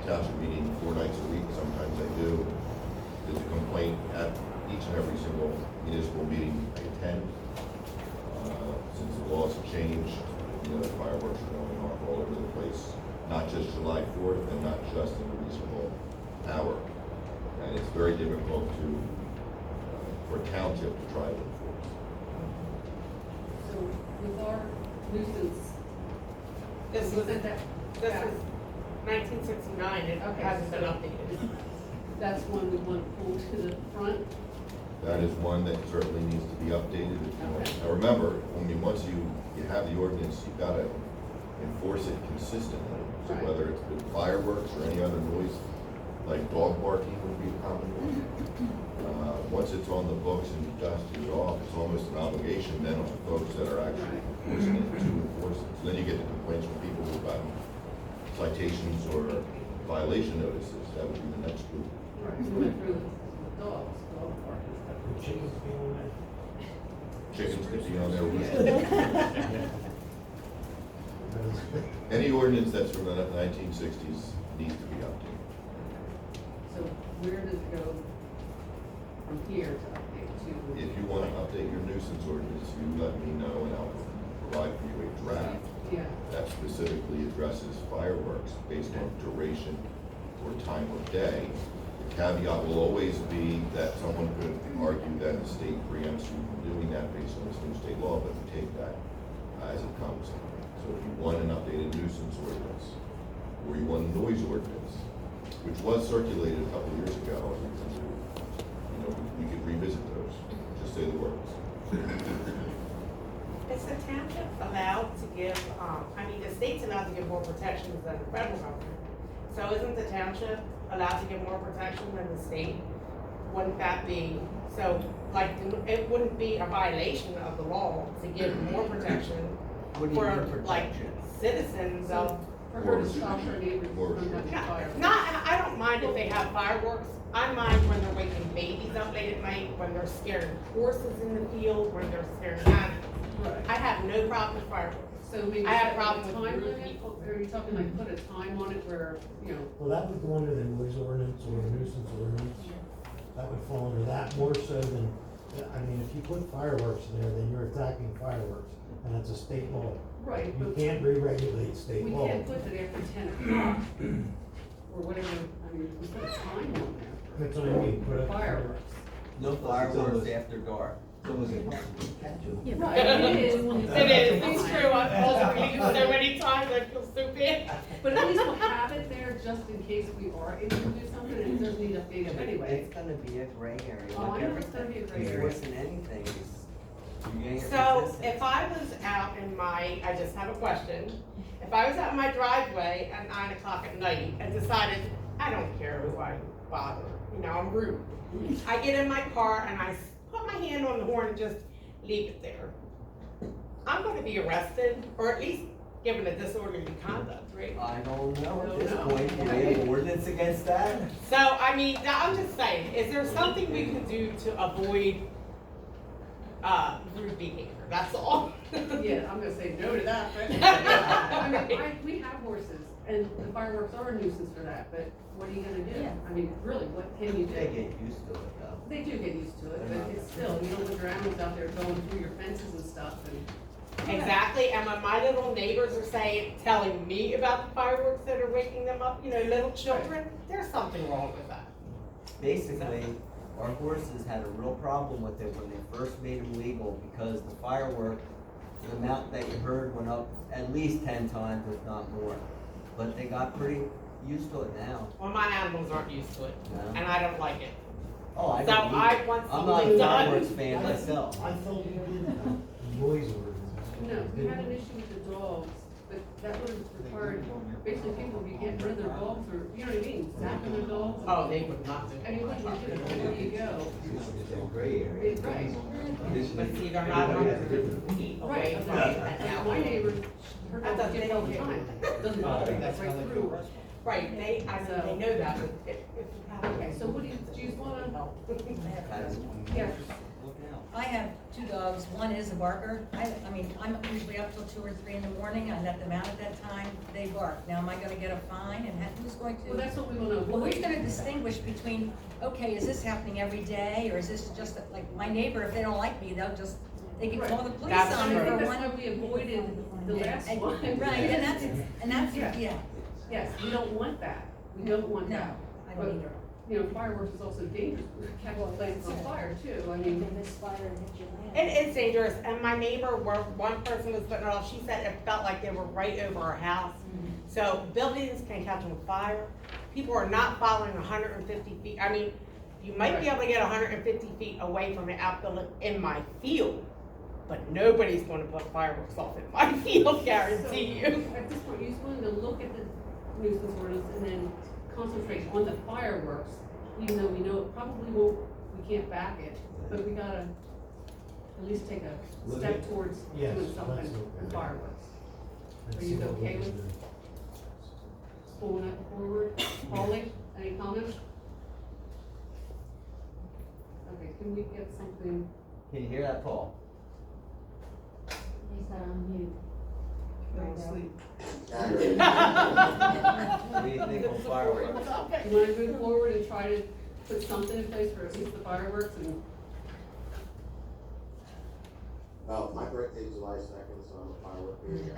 township meeting 4 nights a week, sometimes I do. There's a complaint at each and every single municipal meeting I attend. Since the laws have changed, the fireworks are going off all over the place, not just July 4th and not just in a reasonable hour. And it's very difficult for Township to try to enforce. So with our nuisance, This was is, it that, this is 1969, it Okay. hasn't been updated. that's one we want to pull to the front? That is one that certainly needs to be updated. If you want. Okay. Now remember, once you have the ordinance, you've got to enforce it consistently. So Right. whether it's with fireworks or any other noise, like dog barking would be a common one. Once it's on the books and you've dusted it off, it's almost an obligation then on the folks that are actually enforcing it to enforce it. So then you get the complaints from people who've gotten citations or violation notices. That would be the next group. Right, we went through the dogs, dog park and stuff. Chickens be on that. Chickens could be on there. Any ordinance that's from the 1960s needs to be updated. So where does it go from here to update to? If you want to update your nuisance ordinance, you let me know and I'll provide for you a draft Yeah, that specifically addresses fireworks based on duration or time of day. The caveat will always be that someone could argue that the state preempts you from doing that based on this new state law, but we take that as it comes. So if you want an updated nuisance ordinance, or you want a noise ordinance, which was circulated a couple of years ago, we could revisit those, just say the words. Is the township allowed to give, the state's allowed to give more protections than the federal government. So isn't the township allowed to give more protection than the state? Wouldn't that be, so, like, it wouldn't be a violation of the law to give more protection What do you mean for, like, protection? citizens of, for her to stop her neighbors More from having fire. I don't mind if they have fireworks. I mind when they're waking babies up late at night, when they're scaring horses in the field, when they're scaring animals. Right. I have no problem with fireworks. So maybe I have set problem a with time rude limit, people. or are you talking like put a time on it where, Well, that would go under the noise ordinance or the nuisance ordinance. That would fall under that more so than, if you put fireworks there, then you're attacking fireworks, and that's a state law. right, You but can't re-regulate state we law. can't put it after 10 o'clock, or whatever, we put a time on there That's what I mean, put for a. fireworks. No fireworks after dark. Yeah, right, it is. It is, it's true, I've also read it so many times, I feel stupid. But at least we'll have it there just in case we are able to do something, and it doesn't need updated anyway. It's gonna be a gray area. Oh, I know it's gonna be a gray area. Enforcing anything is, you're gonna get So, resistance. if I was out in I just have a question, if I was out in my driveway at 9 o'clock at night and decided, I don't care who I bother, I'm rude. I get in my car and I put my hand on the horn and just leave it there. I'm gonna be arrested, or at least given a disorderly conduct, right? I don't know at this No. point, do we have an ordinance against that? So, I'm just saying, is there something we can do to avoid, rude behavior, that's all? Yeah, I'm gonna say no to that, but, we have horses, and the fireworks are a nuisance for that, but what are you gonna do? Really, what can you do? They get used to it though. They do get used to it, but it's still, you don't want your animals out there going through your fences and stuff, and. Exactly, and when my little neighbors are telling me about the fireworks that are waking them up, little children, there's something wrong with that. Basically, our horses had a real problem with it when they first made them legal because the firework, the amount that you heard went up at least 10 times, if not more. But they got pretty used to it now. Well, my animals aren't used to it, No. and I don't like it. Oh, I So don't either. I want I'm not something a done. fireworks fan myself. I thought you did noise ordinance. No, we had an issue with the dogs, but that would have required, basically people would be getting rid of their dogs, or, you know what I mean, zapping their dogs. Oh, they would not do And you it. wouldn't do it, where do you go? It's a gray area. Right, But see, they're not allowed to eat away right, from right. that My now. neighbor, her That dog doesn't gets all the make it. time, doesn't bother me, that's right through. Right, they know that, but if you have. Okay, so what do you wanna, Kind of yeah, look out. I have 2 dogs, one is a barker, I mean, I'm usually up till 2 or 3 in the morning, I let them out at that time, they bark. Now, am I gonna get a fine, and who's going to? Well, that's what we will know. Well, who's gonna distinguish between, okay, is this happening every day, or is this just, like, my neighbor, if they don't like me, they can call the police That's on I me think for that's one. why we avoided the last one. Right, and that's, Yeah. yeah, Yes, we don't want that. We don't want no, that. I don't either. You know, fireworks is also dangerous. Catch flames on fire too. I mean, It is dangerous, and my neighbor, where one person was putting it off, she said it felt like they were right over her house. So buildings can catch on fire. People are not following 150 feet. I mean, you might be able to get 150 feet away from an outbuilding in my field, but nobody's gonna put fireworks off in my field, guarantee you. so at this point, you're just going to look at the nuisance ordinance and then concentrate on the fireworks, even though we know it probably won't, we can't back it, but we gotta at least take a Look step at- towards yes, doing something let's look at with it. fireworks. Let's Are see you what we okay can with do. pulling that forward? Polly, any comments? Okay, can we get something? Can you hear that, Paul? He's not on mute. What do you think on fireworks? You wanna move forward and try to put something in place for at least the fireworks and, Well, my birthday is July 2nd, so I'm a firework baby.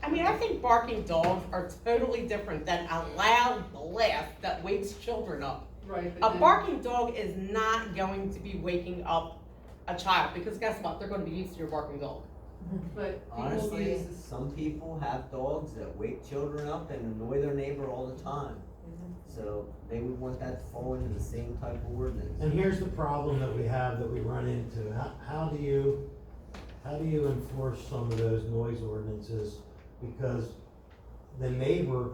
I mean, I think barking dogs are totally different than a loud blast that wakes children up. right, A but then. barking dog is not going to be waking up a child, because guess what? They're gonna be used to your barking dog. But people Honestly, use this, some people have dogs that wake children up and annoy their neighbor all the time. So they would want that to fall into the same type of ordinance. And here's the problem that we have, that we run into, how do you enforce some of those noise ordinances? Because the neighbor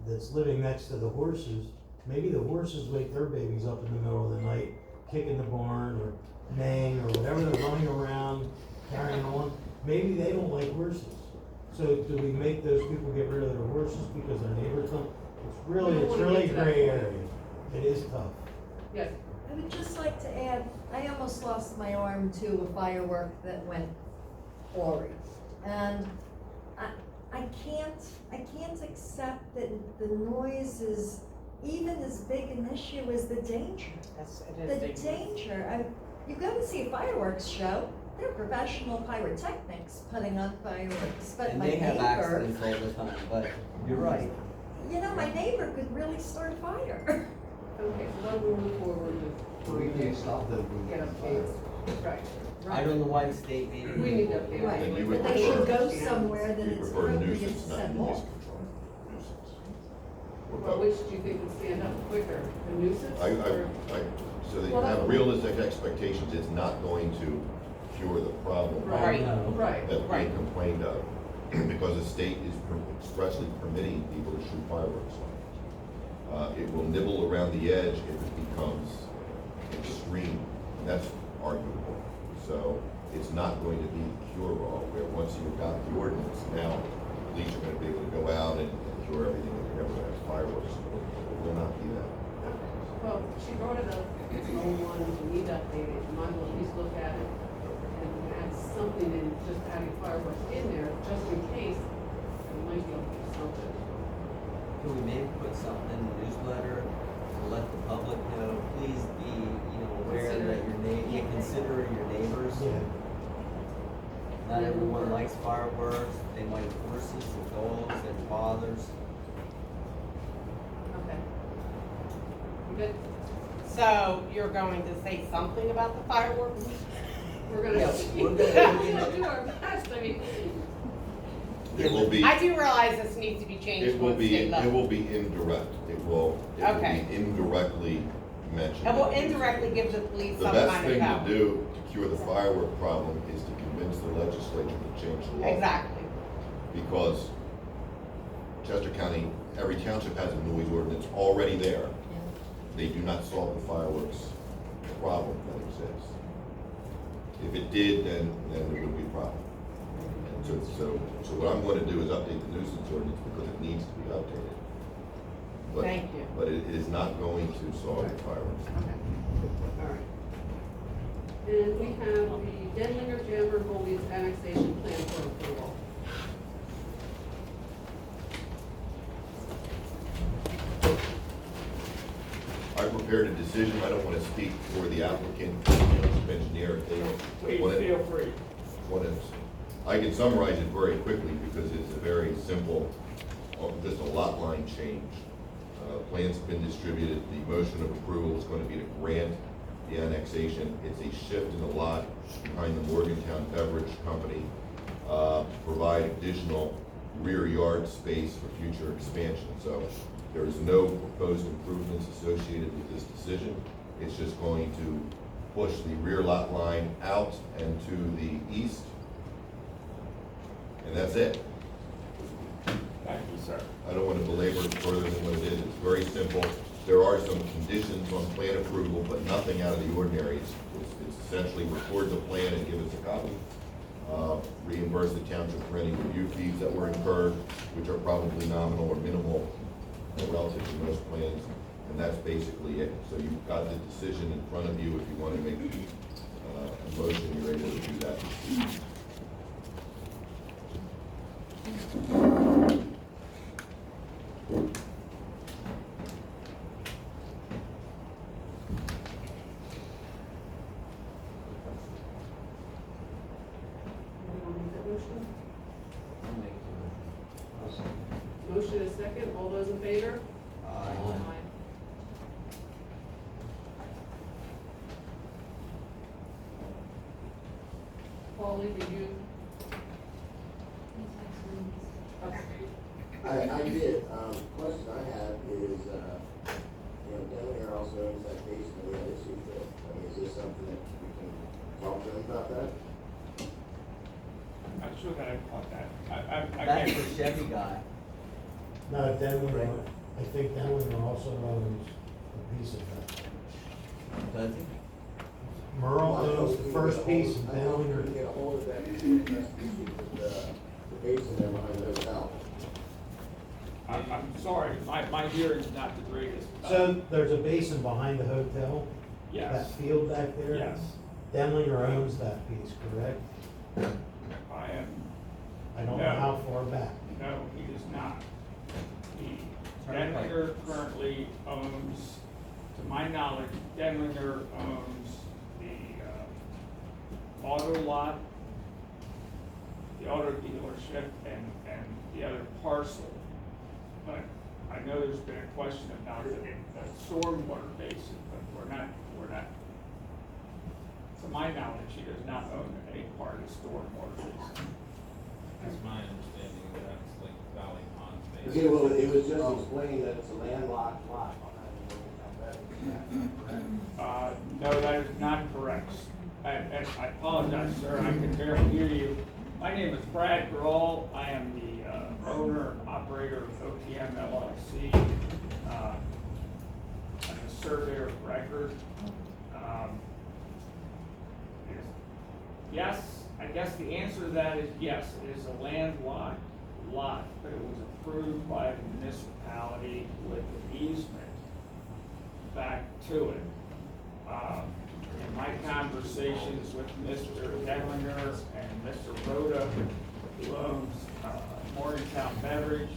that's living next to the horses, maybe the horses wake their babies up in the middle of the night, kicking the barn or neighing or whatever, they're running around, carrying on, maybe they don't like horses. So do we make those people get rid of their horses because their neighbors don't? It's We don't wanna really get to that gray point. area, it is tough. yes, I would just like to add, I almost lost my arm to a firework that went awry. And I can't accept that the noise is even as big an issue as the danger. The danger, you go to see a fireworks show, they're professional pyrotechnics putting on fireworks, but And my they have neighbor, accidents all the time, but you're right. you know, my neighbor could really start a fire. okay, so then we'll move forward with. We can't stop them from Get getting updates, fired. right. I don't know why the state made it. We need to update. Right, And you but would they should prefer- go somewhere that We it's prefer appropriate nuisance, to not set noise off. control. Nuisance. What Well, about- which do you think would stand up quicker, the nuisance or? So that you Well, have that's- realistic expectations, it's not going to cure the problem Right. Right, that's Right. being complained of, because the state is expressly permitting people to shoot fireworks. It will nibble around the edge if it becomes extreme, and that's arguable. So it's not going to be cure-all, where once you adopt the ordinance, now police are gonna be able to go out and cure everything that you never have fireworks. It will not be that. well, she brought it up, it's an old one, we need to update it, you might as well at least look at it and add something in, just adding fireworks in there, just in case, we might be able to do something. Can we maybe put something in the newsletter to let the public know, please be, aware that you consider your neighbors. Yeah. Not everyone likes fireworks, they like horses and dogs and fathers. Okay. You good? So you're going to say something about the fireworks? We're gonna, Yes, we're we're gonna- gonna do our best, I mean, It will be. I do realize this needs to be changed It will on be, state it level. will be indirect, it will Okay. be indirectly mentioned. And will indirectly give the police The some best kind of thing power. to do to cure the firework problem is to convince the legislature to change the law. Exactly. Because Chester County, every township has a noise ordinance already there. They do not solve the fireworks problem that exists. If it did, then there would be a problem. And so what I'm going to do is update the nuisance ordinance because it needs to be updated. but, Thank you. but it is not going to solve the fireworks. Okay, all right. And we have the Denlinger Jammer Goldie's annexation plan for approval. I prepared a decision, I don't want to speak for the applicant, township engineer, if they don't. Please want it- feel free. want it- I can summarize it very quickly because it's a very simple, just a lot line change. Plans have been distributed, the motion of approval is going to be to grant the annexation. It's a shift in the lot behind the Morgantown Beverage Company, provide additional rear yard space for future expansion. So there is no proposed improvements associated with this decision. It's just going to push the rear lot line out and to the east. And that's it. Thank you, sir. I don't want to belabor it further than what it is. It's very simple. There are some conditions on plan approval, but nothing out of the ordinary. It's essentially record the plan and give us a copy. Reimburse the township for any review fees that were incurred, which are probably nominal or minimal relative to most plans. And that's basically it. So you've got the decision in front of you. If you want to make a motion, you're able to do that. Anyone make that motion? Motion is second, all those in favor? Aye. Paulie, did you? Okay. I did, question I have is, Denlinger also owns that case and we had issues with. I mean, is this something that we can talk to them about that? I'm sure that I caught that. I That's can't. the Chevy guy. No, Denlinger, I think Denlinger also owns a piece of that. Does he? Merle owns the first piece and I hope we can Denlinger, get a hold of that, and see if that's the issue with the basin there behind the hotel. I'm sorry, my hearing's not the greatest. so there's a basin behind the hotel? Yes. That field back there? Yes, Denlinger owns that piece, correct? I am, I don't know No. how far back. no, he does not. Denlinger currently owns, to my knowledge, Denlinger owns the auto lot, the auto dealership, and the other parcel. But I know there's been a question about the stormwater basin, but we're not, to my knowledge, he does not own any part of the stormwater basin. That's my understanding, that that's like Valley Pond Yeah, based. well, it was just explained that it's a landlocked lot behind the Morgantown No, that is not correct. And I apologize, sir, I can barely hear you. My name is Brad Grawl. I am the owner and operator of OTM LLC. I'm a surveyor of record. Yes, I guess the answer to that is yes, it is a landlocked lot, but it was approved by the municipality with an easement back to it. In my conversations with Mr. Denlinger and Mr. Rhoda, who owns Morgantown Beverage,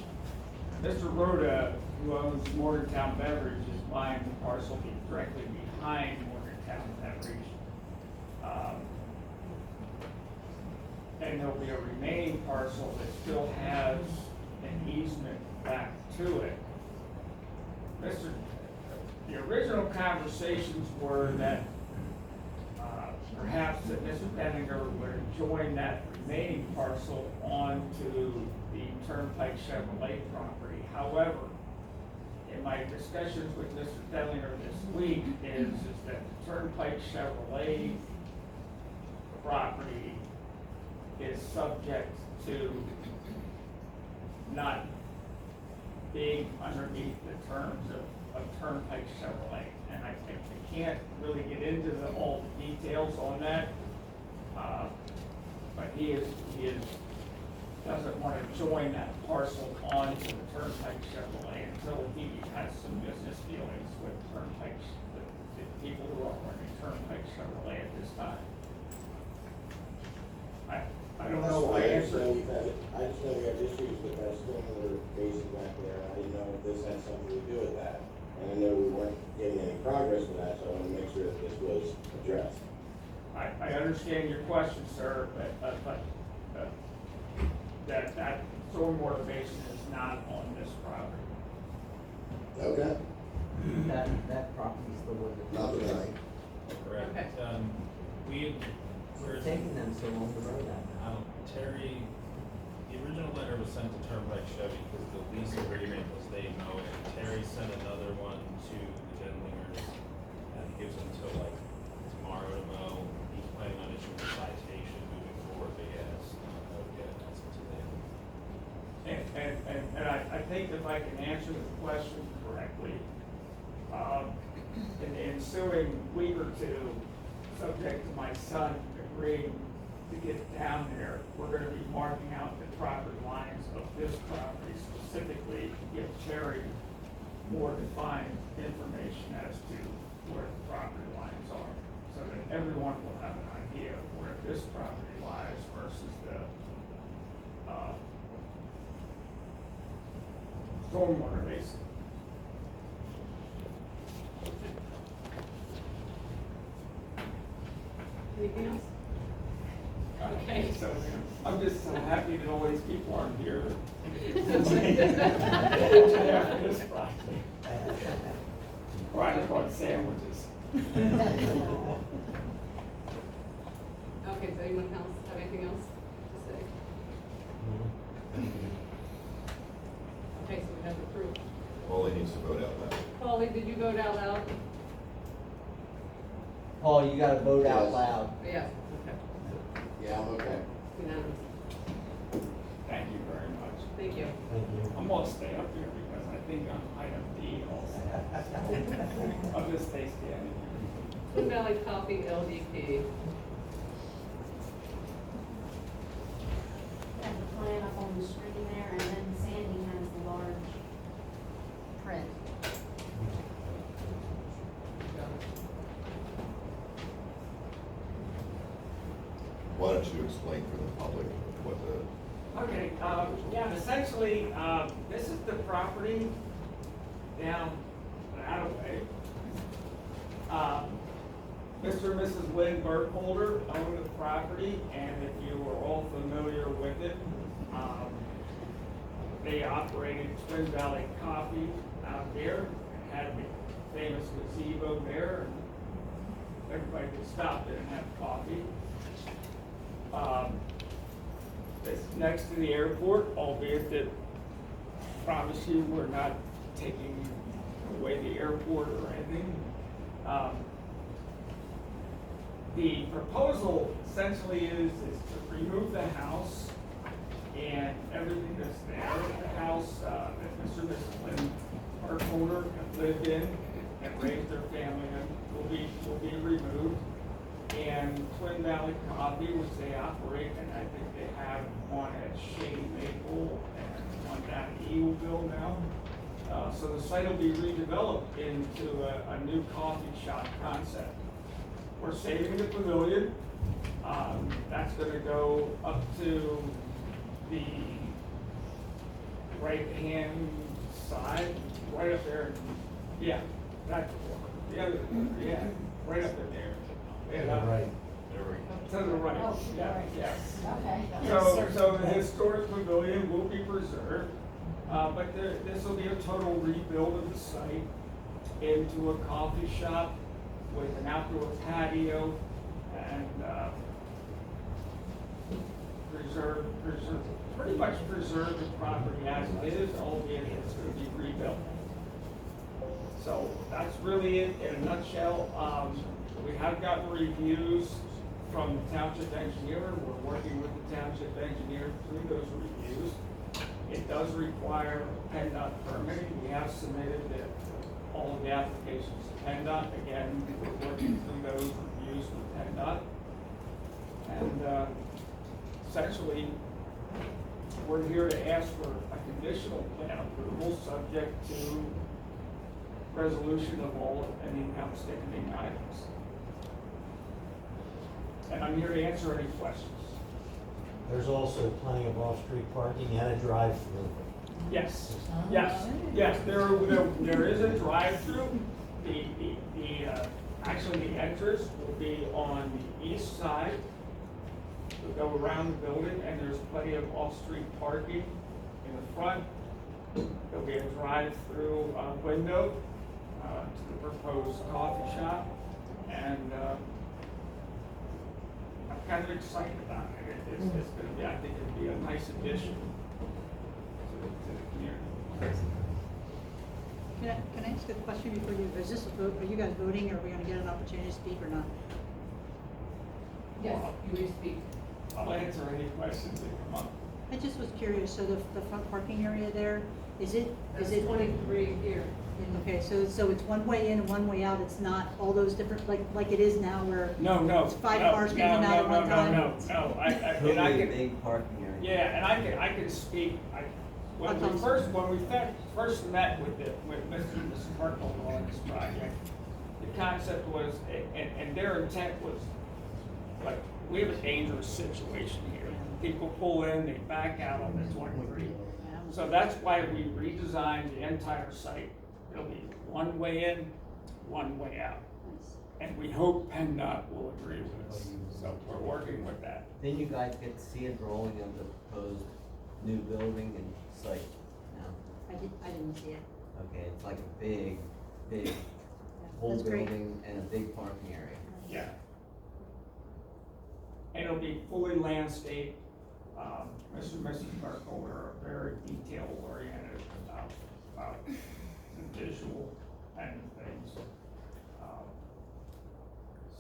Mr. Rhoda, who owns Morgantown Beverage, is buying the parcel directly behind Morgantown Beverage. And there'll be a remaining parcel that still has an easement back to it. The original conversations were that perhaps that Mr. Denlinger would join that remaining parcel onto the Turnpike Chevrolet property. However, in my discussions with Mr. Denlinger this week is that the Turnpike Chevrolet property is subject to not being underneath the terms of Turnpike Chevrolet. And I can't really get into all the details on that. But he is doesn't want to join that parcel onto the Turnpike Chevrolet until he has some business dealings with Turnpike, the people who are running Turnpike Chevrolet at this time. I don't know if I answered. I just know we have issues with that stormwater basin back there, and I didn't know if this had something to do with that. And I know we weren't getting any progress with that, so I want to make sure that this was addressed. I understand your question, sir, but that stormwater basin is not on this property. Okay. That property's the one that. Not tonight. Correct. Okay. We're taking them so long to run that. Terry, the original letter was sent to Turnpike Chevy because the lease agreement was they mow it. Terry sent another one to the Denlingers and gives them till like tomorrow to mow. He's planning on issuing a citation moving forward, but yeah, it's not mowed yet, that's up to them. And I think if I can answer the question correctly, in the ensuing week or two, subject to my son agreeing to get down there, we're gonna be marking out the property lines of this property specifically to give Terry more defined information as to where the property lines are, so that everyone will have an idea of where this property lies versus the, stormwater basin. Anything else? Okay, so I'm just so happy that all these people aren't here. This project. Or I just bought sandwiches. Okay, so anyone else have anything else to say? Okay, so we have approved. All he needs to vote out loud. Paulie, did you vote out loud? Paul, you gotta vote out Yes. loud. Yes, okay, Yeah, I'm okay. unanimous. Thank you very much. Thank you. Thank you. I'm gonna stay up here because I think I'm item D also. I'll just stay standing here. Twin Valley Coffee LDP. Have the plan up on the screen there, and then Sandy has the large print. Why don't you explain for the public what the, Okay, yeah, essentially, this is the property down that way. Mr. and Mrs. Lynn Burkholder own the property, and if you are all familiar with it, they operated Twin Valley Coffee out there, and had the famous gazebo there, and everybody could stop there and have coffee. It's next to the airport, albeit that, promise you, we're not taking away the airport or anything. The proposal essentially is to remove the house and everything that's there. The house that Mr. and Mrs. Lynn Burkholder have lived in and raised their family in will be removed. And Twin Valley Coffee, which they operate, and I think they have one at Shady Maple and one down at Eagleville now. So the site will be redeveloped into a new coffee shop concept. We're saving the pavilion. That's gonna go up to the right-hand side, right up there. Yeah, that's the other, yeah, right up there. Yeah, Right. to the right, Oh, yeah, right. yes. Okay. So the historic pavilion will be preserved, but this will be a total rebuild of the site into a coffee shop with an outdoor patio and, pretty much preserve the property as it is, albeit it's gonna be rebuilt. So that's really it in a nutshell. We have gotten reviews from the township engineer. We're working with the township engineer through those reviews. It does require PennDOT permitting. We have submitted all of the applications to PennDOT. Again, we're working through those reviews with PennDOT. And essentially, we're here to ask for a conditional plan approval, subject to resolution of all any outstanding items. And I'm here to answer any questions. There's also plenty of off-street parking and a drive-through. Yes, yes, there is a drive-through. Actually, the entrance will be on the east side. We'll go around the building, and there's plenty of off-street parking in the front. There'll be a drive-through window to the proposed coffee shop, and I'm kind of excited about it. It's gonna be, I think it'll be a nice addition to the community. Can I ask a question before you, is this a vote, are you guys voting, or are we gonna get an opportunity to speak or not? Yes, you may speak. I'll answer any questions that come up. I just was curious, so the front parking area there, is it? That's 23 here. Okay, so it's one way in and one way out, it's not all those different, like it is now where No. it's five cars coming out at one time? No, I Totally a can, big parking area. yeah, and I can speak, when we first met with Mr. and Mrs. Merkel on this project, the concept was, and their intent was, like, we have a dangerous situation here. People pull in, they back out on the 23. So that's why we redesigned the entire site. It'll be one way in, one way out. And we hope PennDOT will agree with us. So we're working with that. Didn't you guys get to see a drawing of the proposed new building and site? No? I didn't see it. Okay, it's like a big whole That's great. building and a big parking area. Yeah. And it'll be fully landscaped. Mr. and Mrs. Merkel are very detail oriented about the visual and things.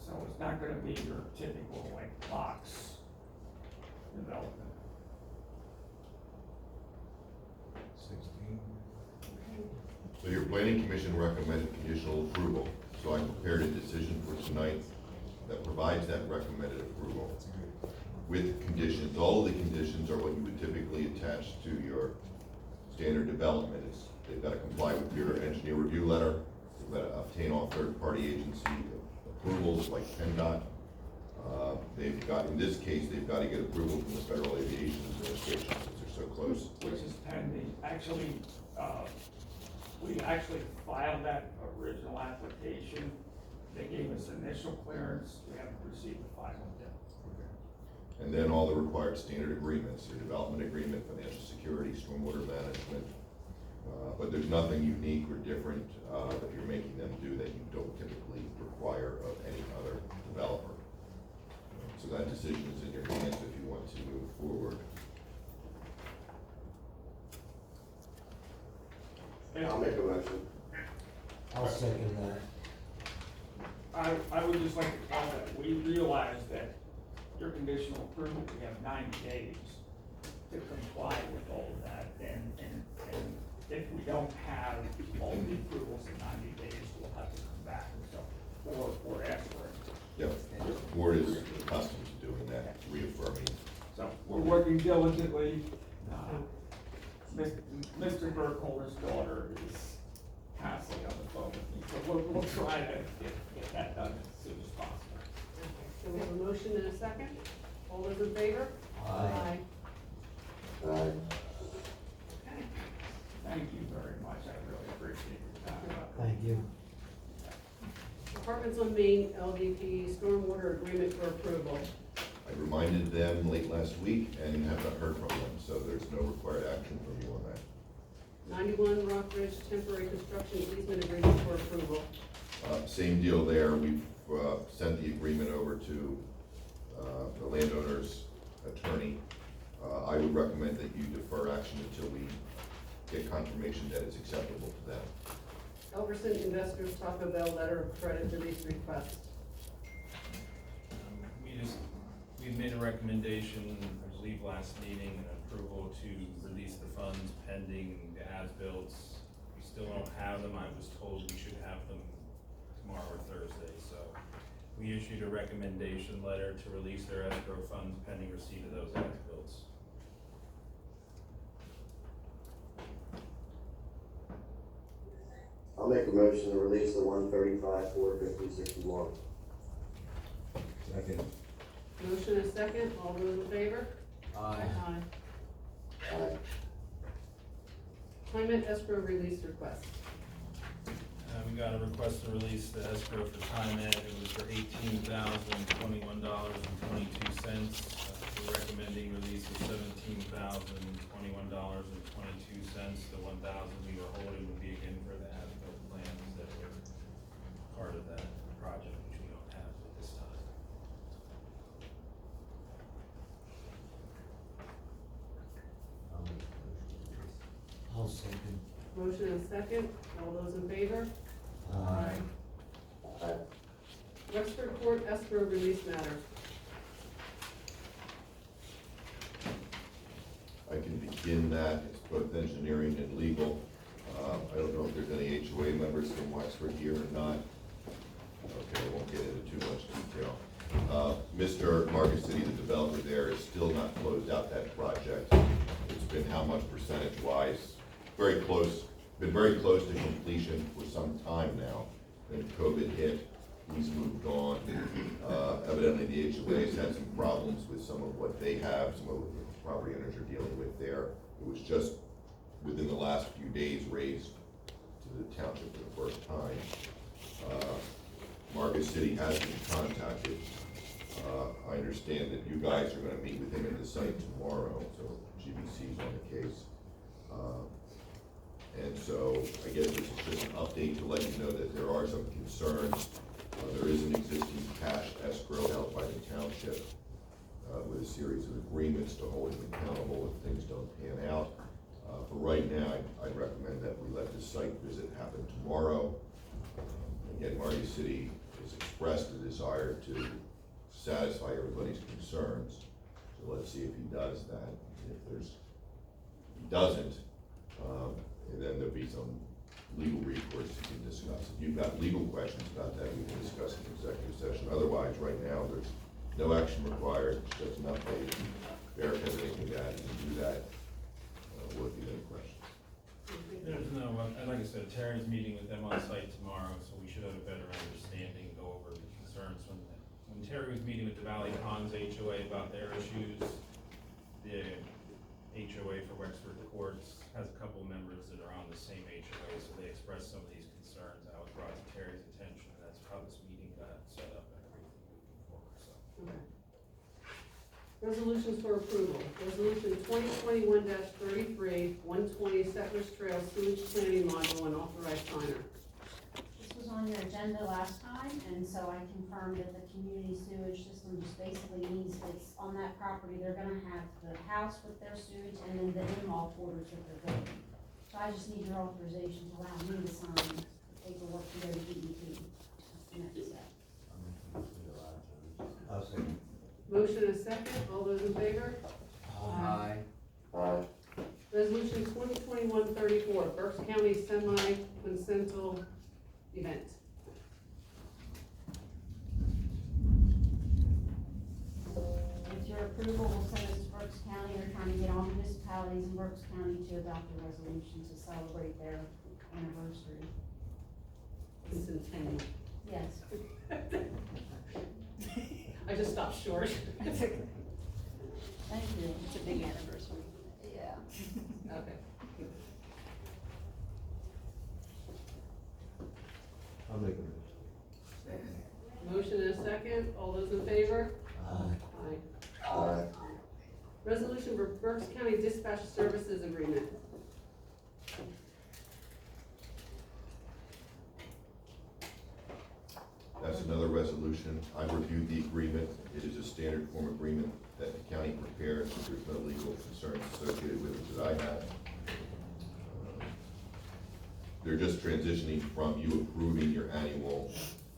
So it's not gonna be your typical like box development. 16. So your planning commission recommended conditional approval, so I prepared a decision for tonight that provides that recommended approval with conditions. All of the conditions are what you would typically attach to your standard development. They've got to comply with your engineer review letter, they've got to obtain all third-party agency approvals like PennDOT. They've got, in this case, they've got to get approval from the Federal Aviation Administration since they're so close. Which is pending. Actually, we actually filed that original application. They gave us initial clearance. We haven't received the final yet. And then all the required standard agreements, your development agreement, financial security, stormwater management. But there's nothing unique or different that you're making them do that you don't typically require of any other developer. So that decision is in your hands if you want to move forward. I'll make a motion. I'll second that. I would just like to comment that we realize that your conditional approval, we have 90 days to comply with all of that. And if we don't have all the approvals in 90 days, we'll have to come back and so, or ask for it. Yep, the board is accustomed to doing that, reaffirming. So we're working diligently. Mr. Burkholder's daughter is constantly on the phone with me, so we'll try to get that done as soon as possible. So we have a motion and a second. All those in favor? Aye. Aye. Okay. Thank you very much, I really appreciate your time. Thank you. Apartments on Main LDP stormwater agreement for approval. I reminded them late last week and have not heard from them, so there's no required action from you on that. 91 Rock Ridge temporary construction easement agreement for approval. Same deal there, we've sent the agreement over to the landowner's attorney. I would recommend that you defer action until we get confirmation that it's acceptable to them. Elverson Investors Taco Bell letter of credit release request. We made a recommendation, I believe last meeting, an approval to release the funds pending the as-bills. We still don't have them. I was told we should have them tomorrow or Thursday, so we issued a recommendation letter to release their escrow funds pending receipt of those as-bills. I'll make a motion to release the 135, 450, 61. Second. Motion is second, all those in favor? Aye. Aye. Climate escrow release request. We got a request to release the escrow for time ed, it was for $18,021.22. We're recommending release of $17,021.22. The $1,000 we were holding would be again for the as-built plans that were part of that project, which we don't have at this time. I'll second. Motion is second, all those in favor? Aye. Wexford Court escrow release matter. I can begin that, it's both engineering and legal. I don't know if there's any HOA members from Wexford here or not. Okay, I won't get into too much detail. Mr. Market City, the developer there, is still not closed out that project. It's been how much percentage-wise? Very close, been very close to completion for some time now. Then COVID hit, he's moved on. Evidently, the HOA's had some problems with some of what they have, some of what the property owners are dealing with there. It was just within the last few days raised to the township for the first time. Market City has been contacted. I understand that you guys are gonna meet with him at the site tomorrow, so GBC's on the case. And so I guess this is just an update to let you know that there are some concerns. There is an existing cash escrow held by the township with a series of agreements to hold him accountable if things don't pan out. For right now, I'd recommend that we let the site visit happen tomorrow. Again, Marty City has expressed a desire to satisfy everybody's concerns. So let's see if he does that. If he doesn't, and then there'll be some legal recourse you can discuss. If you've got legal questions about that, we can discuss in executive session. Otherwise, right now, there's no action required, it's just an update. If Eric has anything to add, he can do that. Or if you have any questions. There's no, like I said, Terry's meeting with them on site tomorrow, so we should have a better understanding, go over the concerns. When Terry was meeting with the Valley Ponds HOA about their issues, the HOA for Wexford Courts has a couple members that are on the same HOA, so they expressed some of these concerns. That was brought to Terry's attention, and that's how this meeting got set up and everything moving forward, so. Okay. Resolutions for approval. Resolution 2021-33, 120 Settlers Trail Sewage Planning Module and authorized signer. This was on your agenda last time, and so I confirmed that the community sewage system just basically means it's on that property, they're gonna have the house with their sewage and then the in-law quarters with their building. So I just need your authorization to allow me to sign the paperwork to go to DEP. That's the next step. I'll second. Motion is second, all those in favor? Aye. Resolution 2021-34, Berks County semi-consensual event. With your approval, we'll send this to Berks County. They're trying to get all municipalities in Berks County to adopt a resolution to celebrate their anniversary. Centennial. Yes. I just stopped short. Thank you. It's a big anniversary. Yeah. Okay. I'll make a motion. Motion is second, all those in favor? Aye. Aye. Resolution for Berks County Dispatch Services Agreement. That's another resolution. I reviewed the agreement. It is a standard form agreement that the county prepares. There's no legal concerns associated with it that I have. They're just transitioning from you approving your annual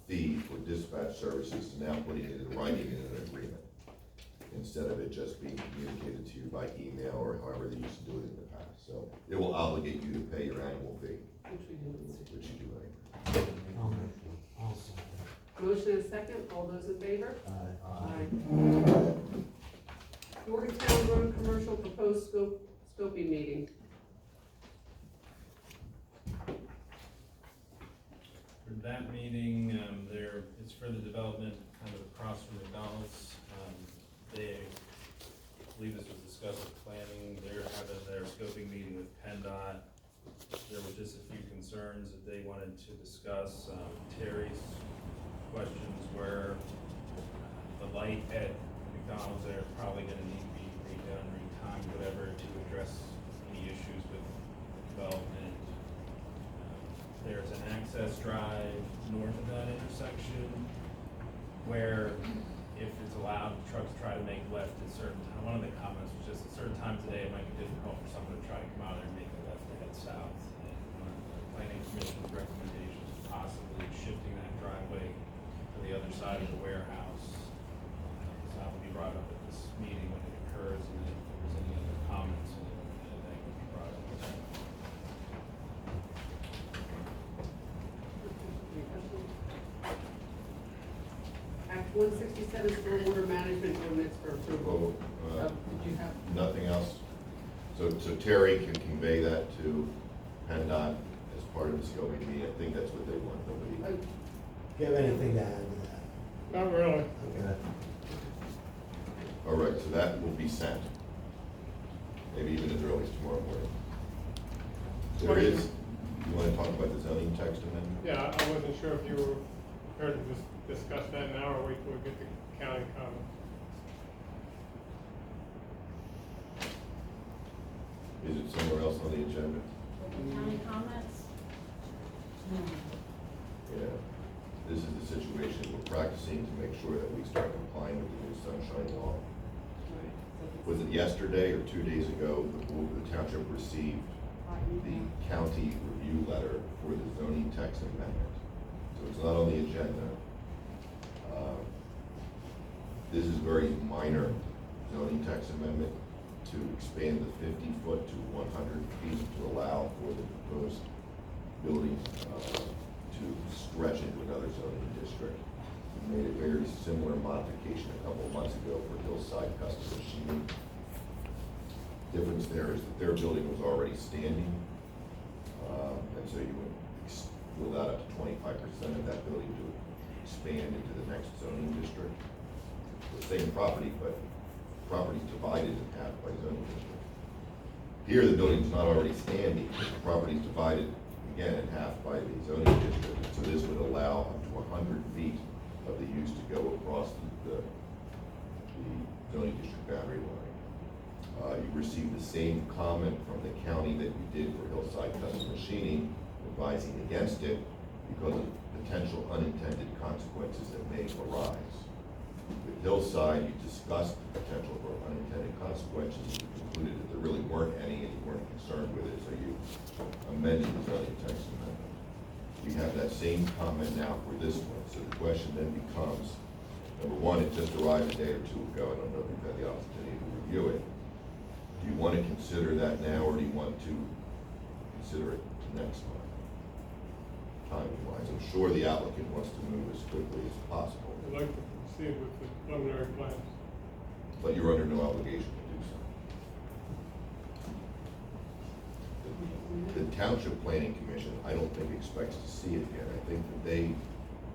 fee for dispatch services to now putting it in writing in an agreement, instead of it just being communicated to you by email or however they used to do it in the past. So it will obligate you to pay your annual fee, Which we do. which you do anyway. I'll second. Motion is second, all those in favor? Aye. Yorktown Road Commercial Proposed Scoping Meeting. for that meeting, it's for the development kind of across from McDonald's. I believe this was discussed with planning, they're having their scoping meeting with PennDOT. There were just a few concerns that they wanted to discuss. Terry's questions were, the light at McDonald's, they're probably gonna need to be redone, retimed, whatever, to address any issues with development. There's an access drive north of that intersection where if it's allowed, trucks try to make left at certain times. One of the comments was just at certain times of day, it might be difficult for someone to try to come out there and make a left to head south. And one of the planning commission's recommendations is possibly shifting that driveway to the other side of the warehouse. So that will be brought up at this meeting when it occurs, and then if there's any other comments, that would be brought up. Act 167, stormwater management ordinance for approval. Well, Did you have? nothing else. So Terry can convey that to PennDOT as part of the scoping meeting. I think that's what they want, nobody. Oh, Do you have anything to add to that? Not really. Okay. All right, so that will be sent. Maybe even as early as tomorrow morning. There is, you want to talk about the zoning text amendment? Yeah, I wasn't sure if you were prepared to discuss that now or wait till we get the county comment. Is it somewhere else on the agenda? County comments? Yeah. This is the situation we're practicing to make sure that we start complying with the new sunshine law. right, Was it yesterday or 2 days ago, the township received the county review letter for the zoning text amendment? So it's not on the agenda. This is very minor zoning text amendment to expand the 50-foot to 100 feet to allow for the proposed building to stretch into another zoning district. We made a very similar modification a couple of months ago for Hillside Custom Machining. Difference there is that their building was already standing, and so you would allow up to 25% of that building to expand into the next zoning district. The same property, but property's divided in half by zoning district. Here, the building's not already standing, the property's divided again in half by the zoning district. So this would allow up to 100 feet of the use to go across the zoning district boundary line. You received the same comment from the county that you did for Hillside Custom Machining, advising against it because of potential unintended consequences that may arise. With Hillside, you discussed the potential for unintended consequences, and you concluded that there really weren't any, and you weren't concerned with it, so you amended the zoning text amendment. We have that same comment now for this one, so the question then becomes, number one, it just arrived a day or two ago, I don't know if you've had the opportunity to review it. Do you want to consider that now, or do you want to consider it next month? Timing-wise, I'm sure the applicant wants to move as quickly as possible, I'd like to proceed with the preliminary plans. but you're under no obligation to do so. The Township Planning Commission, I don't think expects to see it yet. I think that they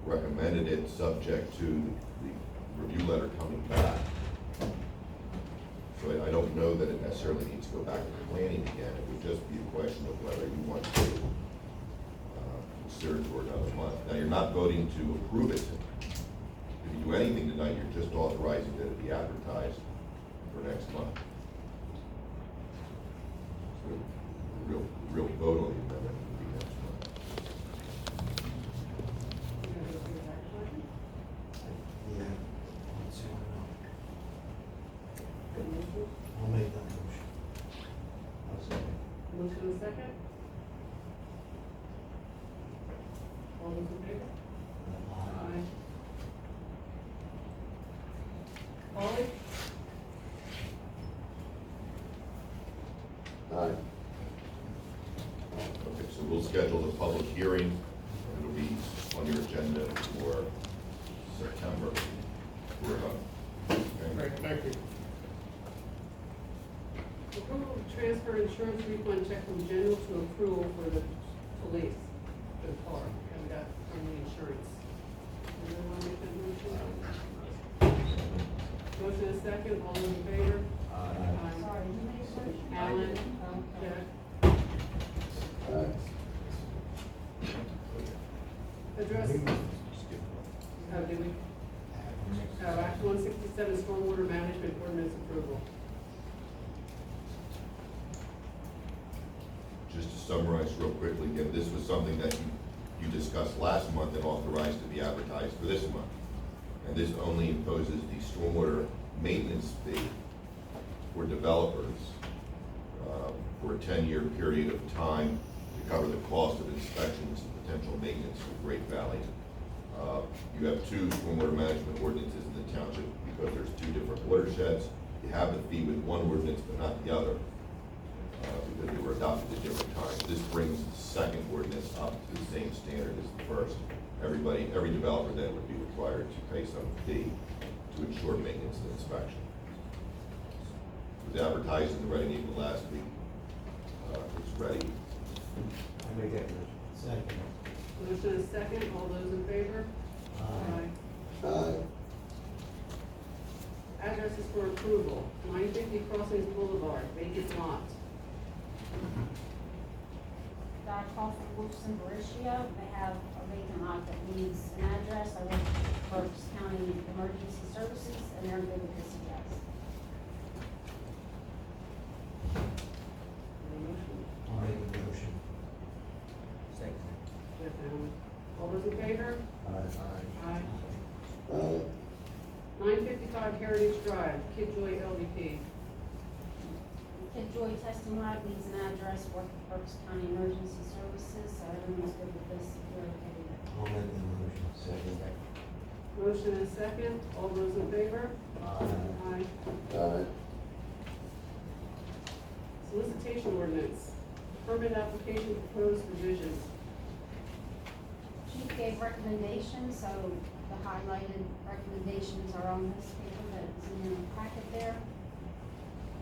recommended it subject to the review letter coming back. So I don't know that it necessarily needs to go back to planning again. It would just be a question of whether you want to consider it for another month. Now, you're not voting to approve it. If you do anything tonight, you're just authorizing that it be advertised for next month. So the real vote on the amendment would be next month. You gonna go through the action item? Yeah. Good motion? I'll make that motion. I'll second. Motion and a second? All those in favor? Aye. Ollie? Aye. Okay, so we'll schedule the public hearing. It'll be on your agenda for September. We're done. Okay. Great, thank you. Approval to transfer insurance refund check from general to accrual for the police, for the car. And we got and the insurance. Anyone want to make that motion? Motion is second, all those in favor? Aye. Sorry, who made the motion? Alan, Okay. Jack. Address, oh, did we? Act 167, stormwater management ordinance approval. Just to summarize real quickly, again, this was something that you discussed last month and authorized to be advertised for this month. And this only imposes the stormwater maintenance fee for developers for a 10-year period of time to cover the cost of inspections and potential maintenance for Great Valley. You have two stormwater management ordinances in the township because there's two different watersheds. You have the fee with one ordinance but not the other because they were adopted at different times. This brings the second ordinance up to the same standard as the first. Every developer then would be required to pay some fee to ensure maintenance and inspection. It was advertised in the Reading Eagle last week. It's ready. I make that motion. Second. Motion is second, all those in favor? Aye. Addresses for approval, 950 Crossings Boulevard, vacant lot. Guy called for Wolfson Bariscio, they have a vacant lot that needs an address, I went to Berks County Emergency Services, and they're good with this, yes. Any motion? I'll make the motion. Second. Jeff Allen. All those in favor? Aye. 955 Heritage Drive, Kidjoy LVP. Kid Joy Testing Lab needs an address, work with Berks County Emergency Services, so everyone's good with this, if you're okay with it. I'll make the motion. Second. Motion is second, all those in favor? Aye. Solicitation ordinance, permit application proposed revisions. Chief gave recommendations, so the highlighted recommendations are on this paper that's in your packet there.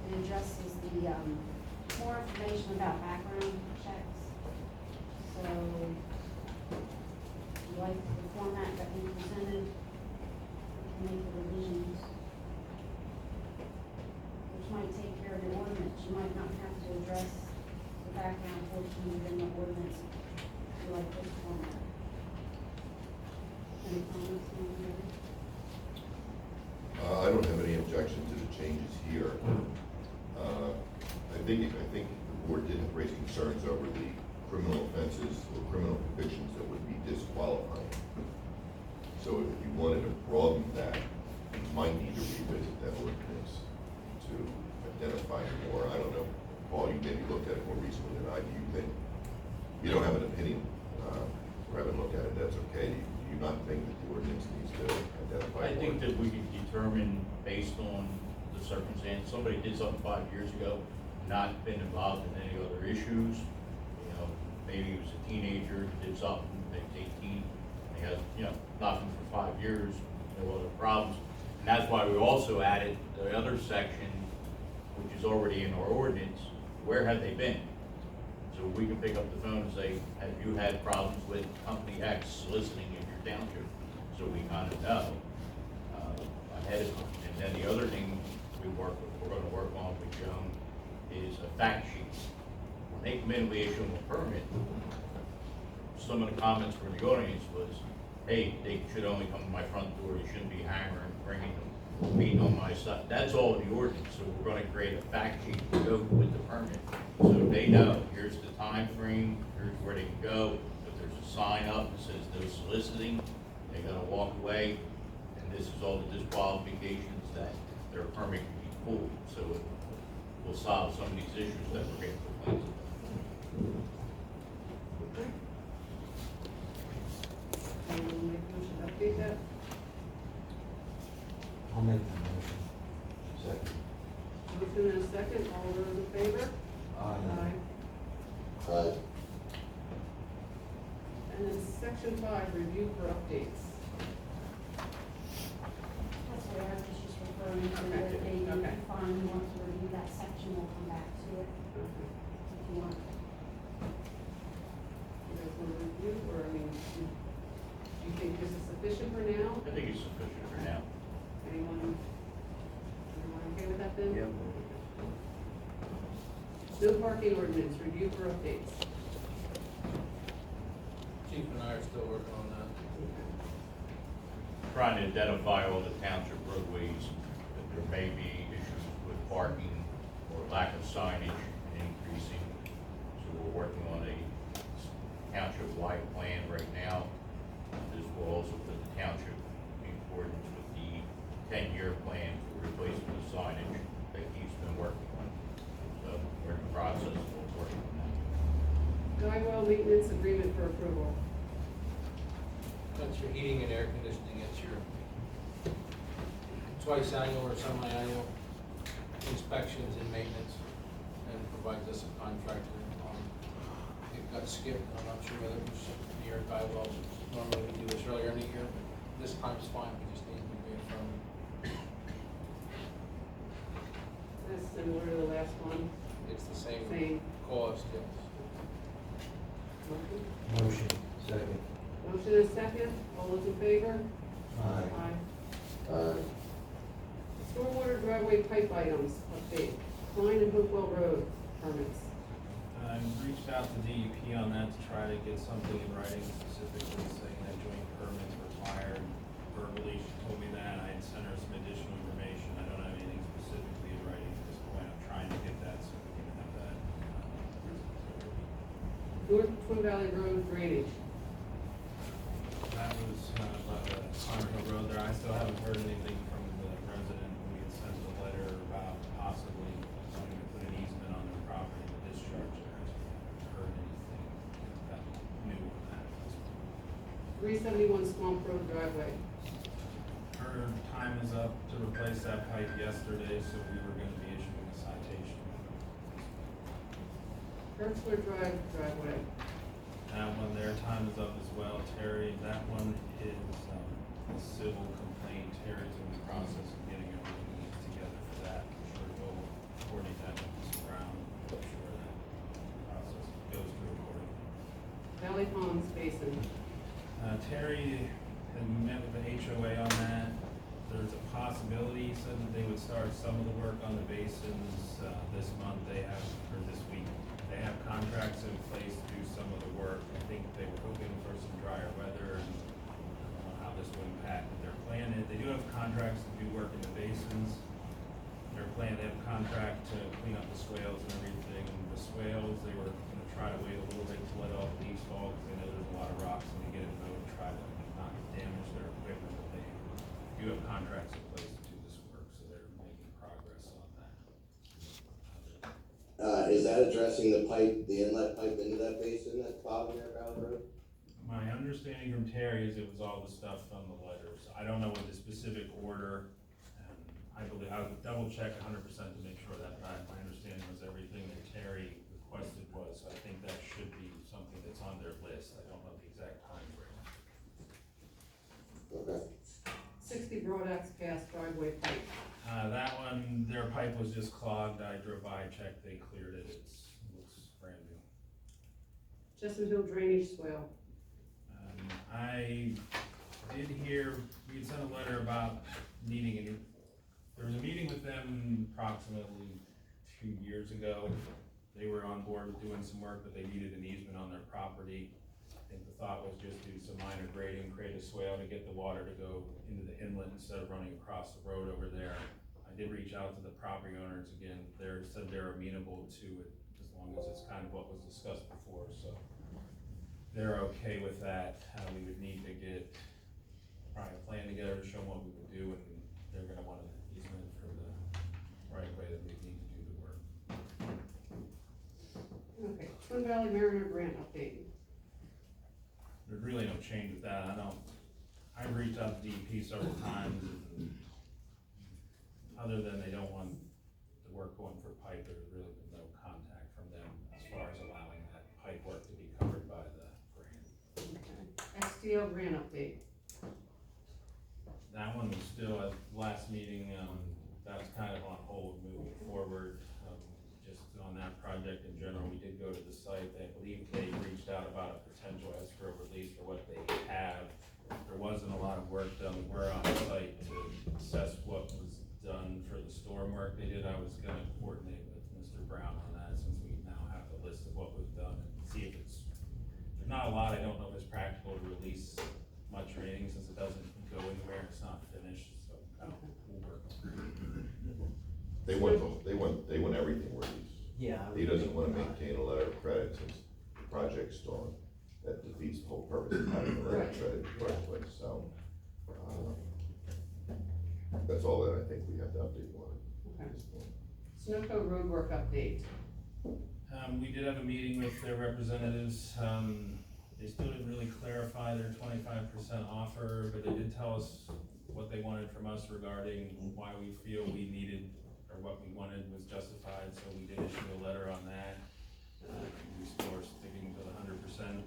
It addresses the, more information about background checks. So, you like the format that we presented, we can make the revisions. Which might take care of your ordinance, you might not have to address the background portion within the ordinance, if you like this format. Any comments on that? I don't have any objection to the changes here. I think the board did raise concerns over the criminal offenses or criminal convictions that would be disqualifying. So if you wanted to broaden that, you might need to revisit that ordinance to identify more. I don't know, Paul, you maybe looked at it more recently than I do. You think, you don't have an opinion, or haven't looked at it, that's okay. Do you not think that the ordinance needs to identify more? I think that we can determine based on the circumstance, somebody did something 5 years ago, not been involved in any other issues, you know, maybe he was a teenager, did something, maybe 18, he has, you know, nothing for 5 years, no other problems. And that's why we also added the other section, which is already in our ordinance, where have they been? So we can pick up the phone and say, have you had problems with company X soliciting in your township? So we kind of know ahead of time. And then the other thing we're gonna work on with Joan is a fact sheet. When they come in, we issue them a permit. Some of the comments from the audience was, hey, they should only come to my front door, you shouldn't be hammering, bringing them, beating on my stuff. That's all in the ordinance, so we're gonna create a fact sheet to go with the permit. So they know, here's the time frame, here's where they can go. If there's a sign up that says no soliciting, they gotta walk away. And this is all the disqualifications that their permit can be pulled. So it will solve some of these issues that we're getting complaints about. Okay. Anyone make a motion to update that? I'll make the motion. Second. Motion and a second, all those in favor? Aye. And then section 5, review for updates. That's what I was just referring to, Okay, that maybe okay. if you want to review that section, we'll come back to it if you want. You guys want to review, or I mean, Do you think this is sufficient for now? I think it's sufficient for now. Anyone okay with that then? Yeah. No parking ordinance, review for updates. Chief and I are still working on that. Trying to identify all the township roadways that there may be issues with parking or lack of signage increasing. So we're working on a township-wide plan right now. This will also put the township in accordance with the 10-year plan for replacement of signage that he's been working on. So we're in the process of working on that. Guidewell maintenance agreement for approval. That's your heating and air conditioning, it's your twice annual or semi-annual inspections and maintenance, and provides us a contractor. It got skipped, I'm not sure whether it was near Guidewell, normally we do this earlier in the year, but this time's fine, we just need to reaffirm. That's similar to the last one. It's the same Same. cost, yes. Motion? Motion. Second. Motion is second. All those in favor? Aye. Stormwater driveway pipe items, update. Klein and Hopewell Road permits. I reached out to DEP on that to try to get something in writing specifically saying that joint permits required. Verbally, she told me that. I had sent her some additional information. I don't have anything specifically in writing at this point. I'm trying to get that so we can have that. North Twin Valley Road drainage. That was, about Farmer Hill Road there. I still haven't heard anything from the resident. We had sent a letter about possibly wanting to put an easement on their property to discharge there. I haven't heard anything that new on that. 371 Swamp Road driveway. Her time is up to replace that pipe yesterday, so we were gonna be issuing a citation. Kirkswood Drive driveway. That one, their time is up as well. Terry, that one is, a civil complaint. Terry's in the process of getting everything he needs together for that. I'm sure he'll coordinate that with Mr. Brown. I'm sure that process goes through accordingly. Valley Ponds Basin. Terry had met with the HOA on that. There's a possibility, he said that they would start some of the work on the basins, this month. They have, or this week. They have contracts in place to do some of the work. I think they were hoping for some drier weather, and I don't know how this will impact their plan. They do have contracts to do work in the basins. Their plan, they have a contract to clean up the swales and everything. The swales, they were gonna try to wait a little bit to let all the leaves fall, because they know there's a lot of rocks, and they get it low and try to not damage their equipment. But they do have contracts in place to do this work, so they're making progress on that. Is that addressing the pipe, the inlet pipe into that basin at the bottom there, Valley Road? My understanding from Terry is it was all the stuff from the letters. I don't know what the specific order, and I believe, I would double check 100% to make sure that my understanding was everything that Terry requested was. So I think that should be something that's on their list. I don't know the exact time frame. Okay. 60 Broad Axe Pass driveway pipe. That one, their pipe was just clogged. I drove by, checked, they cleared it. It looks brand new. Chestnut Hill drainage swale. I did hear, we had sent a letter about needing any, there was a meeting with them approximately 2 years ago. They were on board with doing some work, but they needed an easement on their property. I think the thought was just do some minor grading, create a swale to get the water to go into the inlet instead of running across the road over there. I did reach out to the property owners again. They said they're amenable to it as long as it's kind of what was discussed before, so they're okay with that. We would need to get probably a plan together to show them what we would do, and they're gonna want an easement for the right way that we need to do the work. Okay, Twin Valley Mariner grant update. There's really no change with that. I've reached out to DEP several times, and other than they don't want the work going for pipe, there's really been no contact from them as far as allowing that pipe work to be covered by the grant. Okay. STL grant update. That one was still at last meeting, that was kind of on hold moving forward. Just on that project in general, we did go to the site. I believe they reached out about a potential escrow release for what they have. wasn't a lot of work done. We're on site to assess what was done for the storm work they did. I was gonna coordinate with Mr. Brown on that, since we now have the list of what was done, and see if it's, there's not a lot, I don't know if it's practical to release much or anything, since it doesn't go anywhere, it's not finished, so we'll work on it. They want everything released. Yeah. He doesn't wanna maintain a letter of credit since the project's stalled. That defeats the whole purpose of having a letter of credit in the first place, so. That's all that I think we have to update on at this point. Snoko roadwork update. We did have a meeting with their representatives, they still didn't really clarify their 25% offer, but they did tell us what they wanted from us regarding why we feel we needed, or what we wanted was justified, so we did issue a letter on that. We still are sticking to the 100%.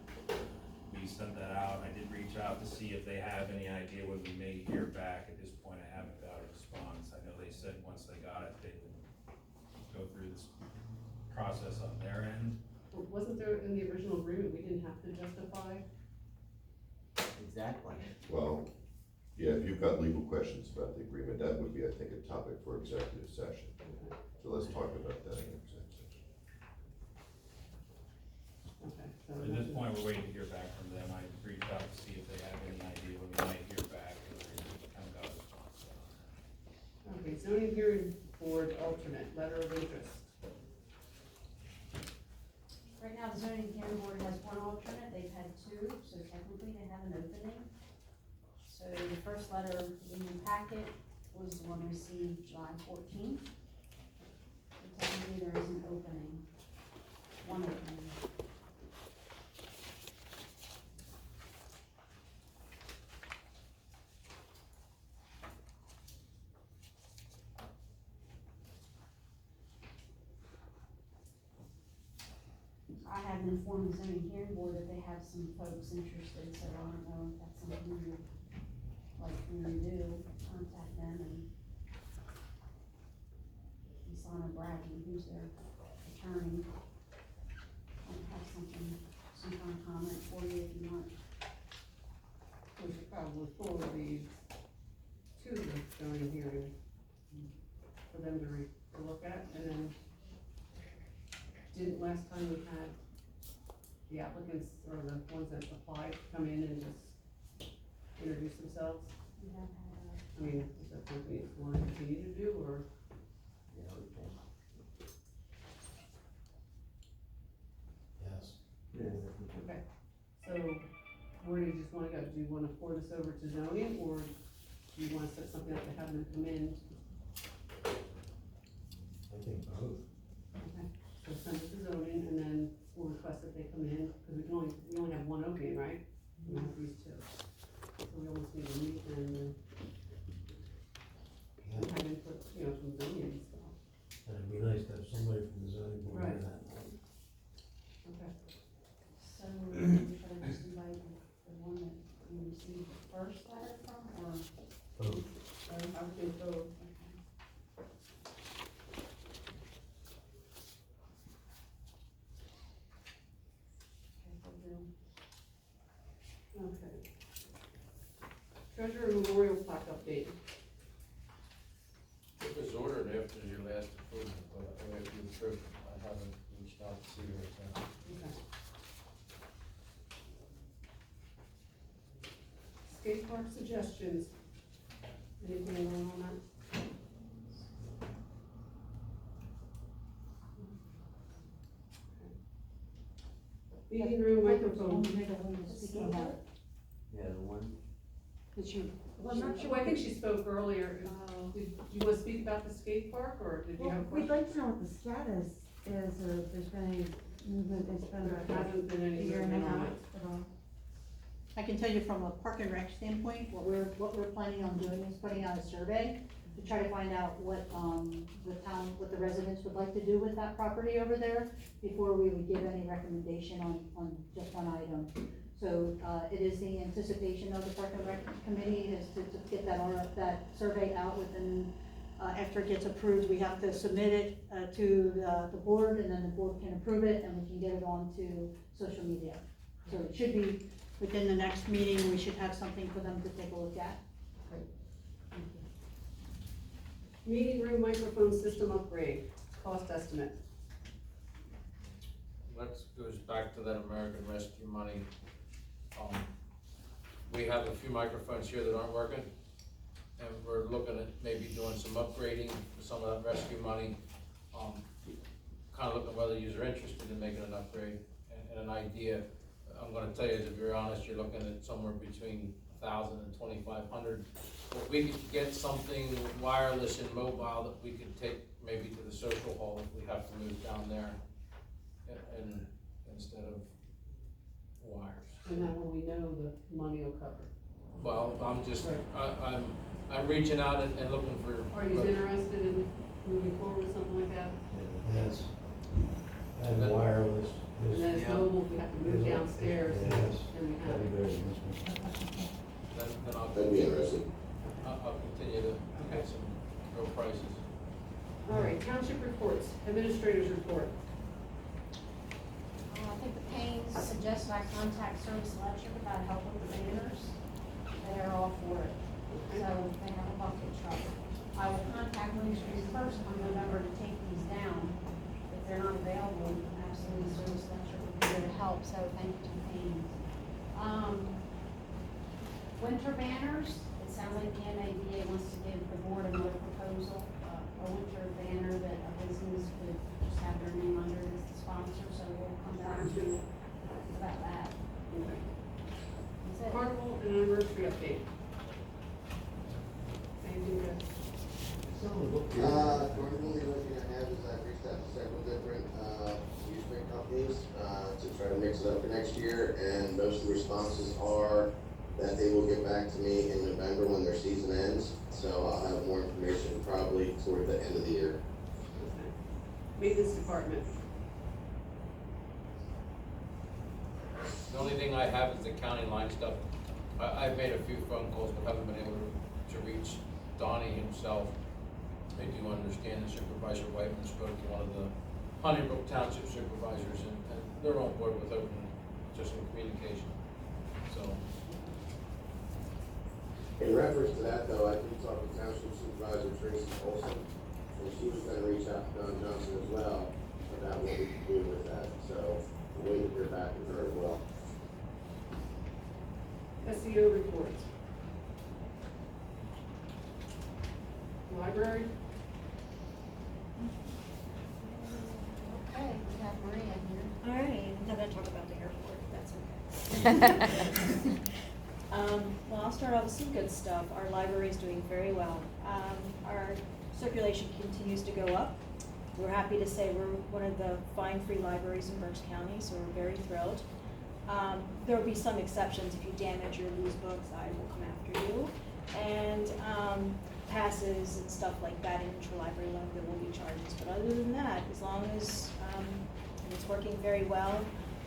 We sent that out. I did reach out to see if they have any idea when we may hear back. At this point, I haven't got a response. I know they said once they got it, they would go through this process on their end. Wasn't there in the original agreement, we didn't have to justify? Exactly. Well, yeah, if you've got legal questions about the agreement, that would be, I think, a topic for executive session. So let's talk about that in executive session. Okay. So At this point, we're waiting to hear back from them. I reached out to see if they have any idea when we might hear back, and we kind of got a response on that. Okay, zoning hearing board alternate, letter of interest. Right now, the zoning hearing board has one alternate, they've had two, so technically they have an opening. So the first letter in the packet was the one received July 14th. So technically there is an opening, one opening. I haven't informed the zoning hearing board that they have some folks interested, so I don't know if that's something you would like me to do, contact them and Lana Bradley, who's their attorney, might have something, some kind of comment for you if you want. We should probably forward these to the zoning hearing for them to look at, and then didn't last time we had the applicants or the ones that applied come in and just introduce themselves? We have had, I mean, is that something you want to continue to do, or? Yeah, we can. Yes. Okay, so where do you just wanna go? Do you wanna forward this over to zoning, or do you wanna set something up to have them come in? I think both. Okay, so send it to zoning, and then we'll request that they come in, because we only have one opening, right? We have these two. So we almost need to meet and have input, from zoning and stuff. And it'd be nice to have somebody from the zoning board Right. in that. Okay. so, should I just invite the one that you received the first letter from, or? Both. I would think so. Okay. Treasurer Memorial Plaque update. It was ordered after your last approval, but after you approved, I haven't reached out to see her since. Okay. Skate park suggestions. Anything going on that? Meeting room microphone. Yeah, the one. Did you? Well, I'm not sure, I think she spoke earlier. Did you want to speak about the skate park, or did you have a We'd question? like to know what the status is, or if there's been any movement, it's been There about hasn't been any a year and a movement on half it. at all. I can tell you from a park and rec standpoint, what we're planning on doing is putting out a survey to try to find out what, what the residents would like to do with that property over there before we would give any recommendation on just one item. So, it is the anticipation of the park and rec committee is to get that survey out within, after it gets approved, we have to submit it, to the board, and then the board can approve it, and we can get it on to social media. So it should be within the next meeting, we should have something for them to take a look at. Meeting room microphone system upgrade, cost estimate. That goes back to that American Rescue money. We have a few microphones here that aren't working, and we're looking at maybe doing some upgrading for some of that rescue money. Kind of looking whether you're interested in making an upgrade, and an idea. I'm gonna tell you, to be honest, you're looking at somewhere between 1,000 and 2,500. If we could get something wireless and mobile that we could take maybe to the social hall if we have to move down there, and instead of wires. And that way we know the money will cover. Well, I'm just, Right. I'm reaching out and looking for. Are you interested in moving forward with something like that? Yes. And wireless. And then it's mobile, if we have to move downstairs, Yes. and we have That'd be it. very useful. Then I'll. That'd be interesting. I'll continue to get some real prices. All right, township reports, administrators report. I think the Paynes suggested I contact Service Electric about help with the banners. They're all for it, so they have a bucket truck. I will contact Ministries first on November to take these down. If they're not available, absolutely Service Electric will be there to help, so thank you to Paynes. Winter banners, it sounds like the MABA wants to give the board another proposal, a winter banner that a business could just have their name under as the sponsor, so we'll come back to you about that. Okay. That's it. Carnival and anniversary update. Anything good? Normally the only thing I have is I've reached out to several different, amusement companies, to try to mix it up for next year, and most of the responses are that they will get back to me in November when their season ends, so I'll have more information probably toward the end of the year. Okay. Maintenance department. The only thing I have is the county line stuff. I've made a few phone calls, but haven't been able to reach Donnie himself. They do understand that Supervisor Whiteman spoke to one of the Honeybrook Township supervisors, and they're on board with open, just in communication, so. In reference to that though, I did talk to Township Supervisor Tracy Olson, and she was gonna reach out to Don Johnson as well about what we can do with that, so we're waiting to hear back from her as well. SEO reports. Library. Okay, we have Maria here. All right, I'm not gonna talk about the airport, that's okay. Well, I'll start off with some good stuff. Our library is doing very well. Our circulation continues to go up. We're happy to say we're one of the fine-free libraries in Berks County, so we're very thrilled. There will be some exceptions. If you damage or lose books, I will come after you. And passes and stuff like that in interlibrary loan, there will be charges. But other than that, as long as it's working very well,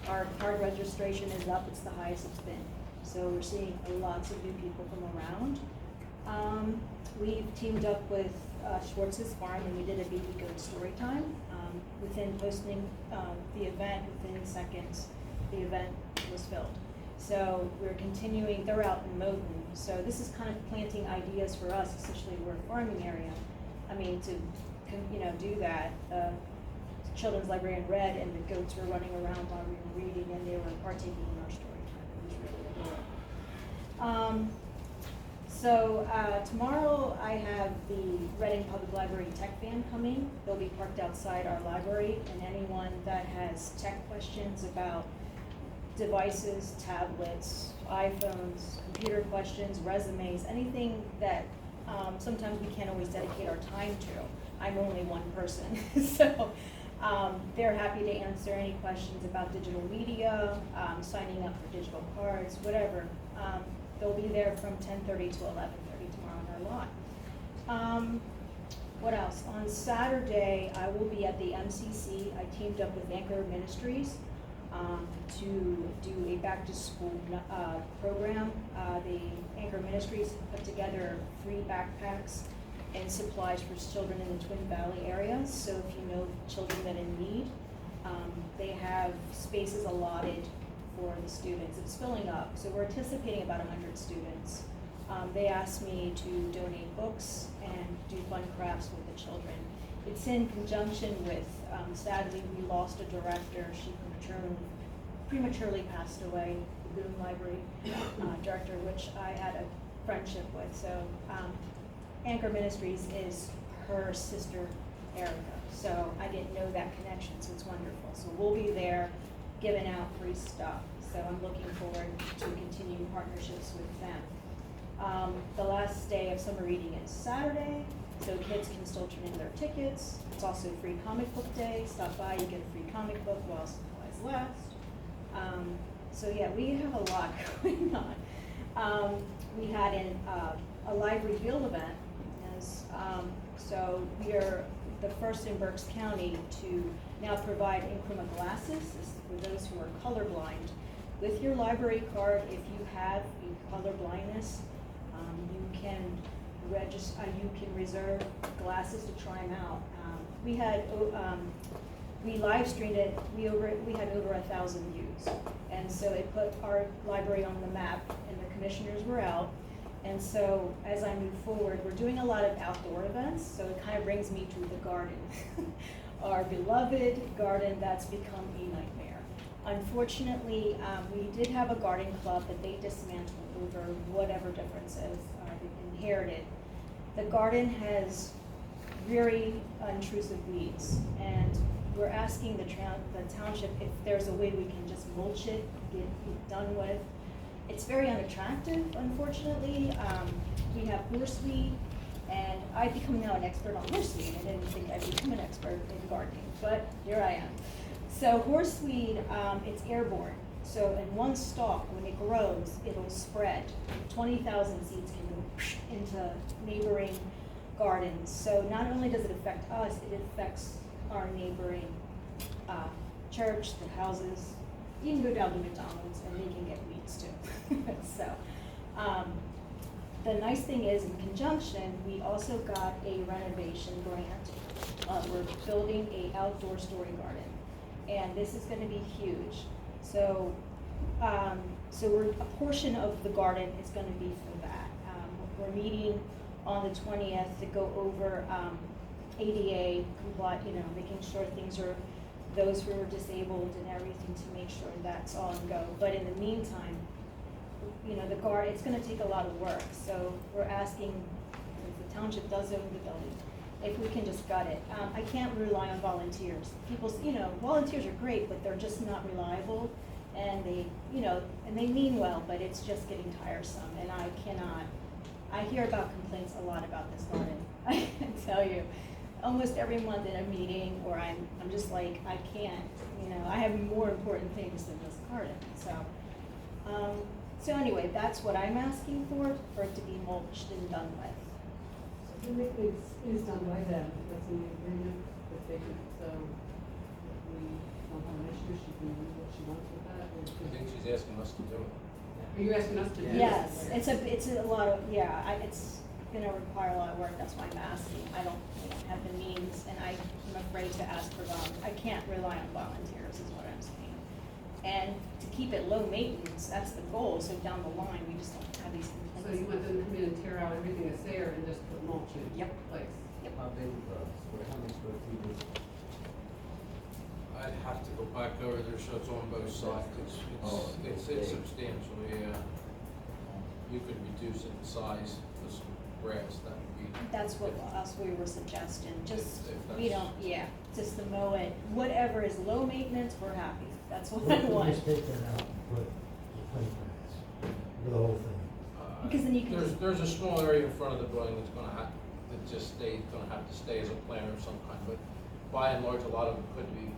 our card registration is up. It's the highest it's been. So we're seeing lots of new people from around. We've teamed up with Schwartz's Farm, and we did a baby goat story time. Within posting the event, within seconds, the event was filled. So we're continuing, they're out in Moton. So this is kind of planting ideas for us, especially we're a farming area. I mean, to do that. Children's librarian read, and the goats were running around while we were reading, and they were partaking in our story time. It was really adorable. So tomorrow I have the Reading Public Library Tech Van coming. They'll be parked outside our library, and anyone that has tech questions about devices, tablets, iPhones, computer questions, resumes, anything that sometimes we can't always dedicate our time to. I'm only one person, so they're happy to answer any questions about digital media, signing up for digital cards, whatever. They'll be there from 10:30 to 11:30 tomorrow in our lot. What else? On Saturday, I will be at the MCC. I teamed up with Anchor Ministries to do a back-to-school program. The Anchor Ministries put together free backpacks and supplies for children in the Twin Valley area. So if you know children that are in need, they have spaces allotted for the students. It's filling up, so we're anticipating about 100 students. They asked me to donate books and do fun crafts with the children. It's in conjunction with, sadly, we lost a director. She prematurely passed away, the Boone Library director, which I had a friendship with. So Anchor Ministries is her sister, Erica. So I didn't know that connection, so it's wonderful. So we'll be there giving out free stuff. So I'm looking forward to continuing partnerships with them. The last day of summer reading is Saturday, so kids can still turn in their tickets. It's also free comic book day. Stop by, you get a free comic book while supplies last. So yeah, we have a lot going on. We had a library field event, so we are the first in Berks County to now provide increment glasses. This is for those who are colorblind. With your library card, if you have a color blindness, you can register. You can reserve glasses to try them out. We live streamed it. We had over 1,000 views, and so it put our library on the map. And the commissioners were out. And so as I move forward, we're doing a lot of outdoor events. So it kind of brings me to the garden, our beloved garden that's become a nightmare. Unfortunately, we did have a garden club, but they dismantled over whatever differences they inherited. The garden has very intrusive weeds, and we're asking the township if there's a way we can just mulch it, get it done with. It's very unattractive, unfortunately. We have horseweed, and I've become now an expert on horseweed. I didn't think I'd become an expert in gardening, but here I am. So horseweed, it's airborne. So in one stalk, when it grows, it'll spread. 20,000 seeds can go into neighboring gardens. So not only does it affect us, it affects our neighboring church, the houses. You can go down to McDonald's and they can get weeds too. So the nice thing is, in conjunction, we also got a renovation grant. We're building an outdoor story garden, and this is going to be huge. So, a portion of the garden is going to be for that. We're meeting on the 20th to go over ADA compliant, making sure things are, those who are disabled and everything, to make sure that's all in go. But in the meantime, the garden, it's going to take a lot of work. So we're asking if the township does own the building, if we can just gut it. I can't rely on volunteers. Volunteers are great, but they're just not reliable, and they mean well, but it's just getting tiresome, and I hear about complaints a lot about this garden. I can tell you, almost every month in a meeting, or I'm just like, I can't, I have more important things than this garden. So anyway, that's what I'm asking for it to be mulched and done with. Everything is done by them, that's in the agreement that they can, so if we don't have an issue, she can do what she wants with that. I think she's asking us to do it. Are you asking us to do it? Yes, it's a lot of, it's gonna require a lot of work, that's why I'm asking. We don't have the means, and I'm afraid to ask for I can't rely on volunteers, is what I'm saying. And to keep it low maintenance, that's the goal, so down the line, we just don't have these complaints. So you want them to come in and tear out everything that's there and just put mulch in place? Yep. How big, how many square feet is it? I'd have to go back over there, so it's on both sides. It's substantial, yeah. You could reduce it in size with some grass, that would be. That's what else we were suggesting, just, If we don't, just to mow it, whatever is low maintenance, we're happy, that's what I We'll want. just take that out and put the plate grass, the whole thing. Because then you can There's a small area in front of the building that's gonna have to stay as a planter of some kind, but by and large, a lot of it could be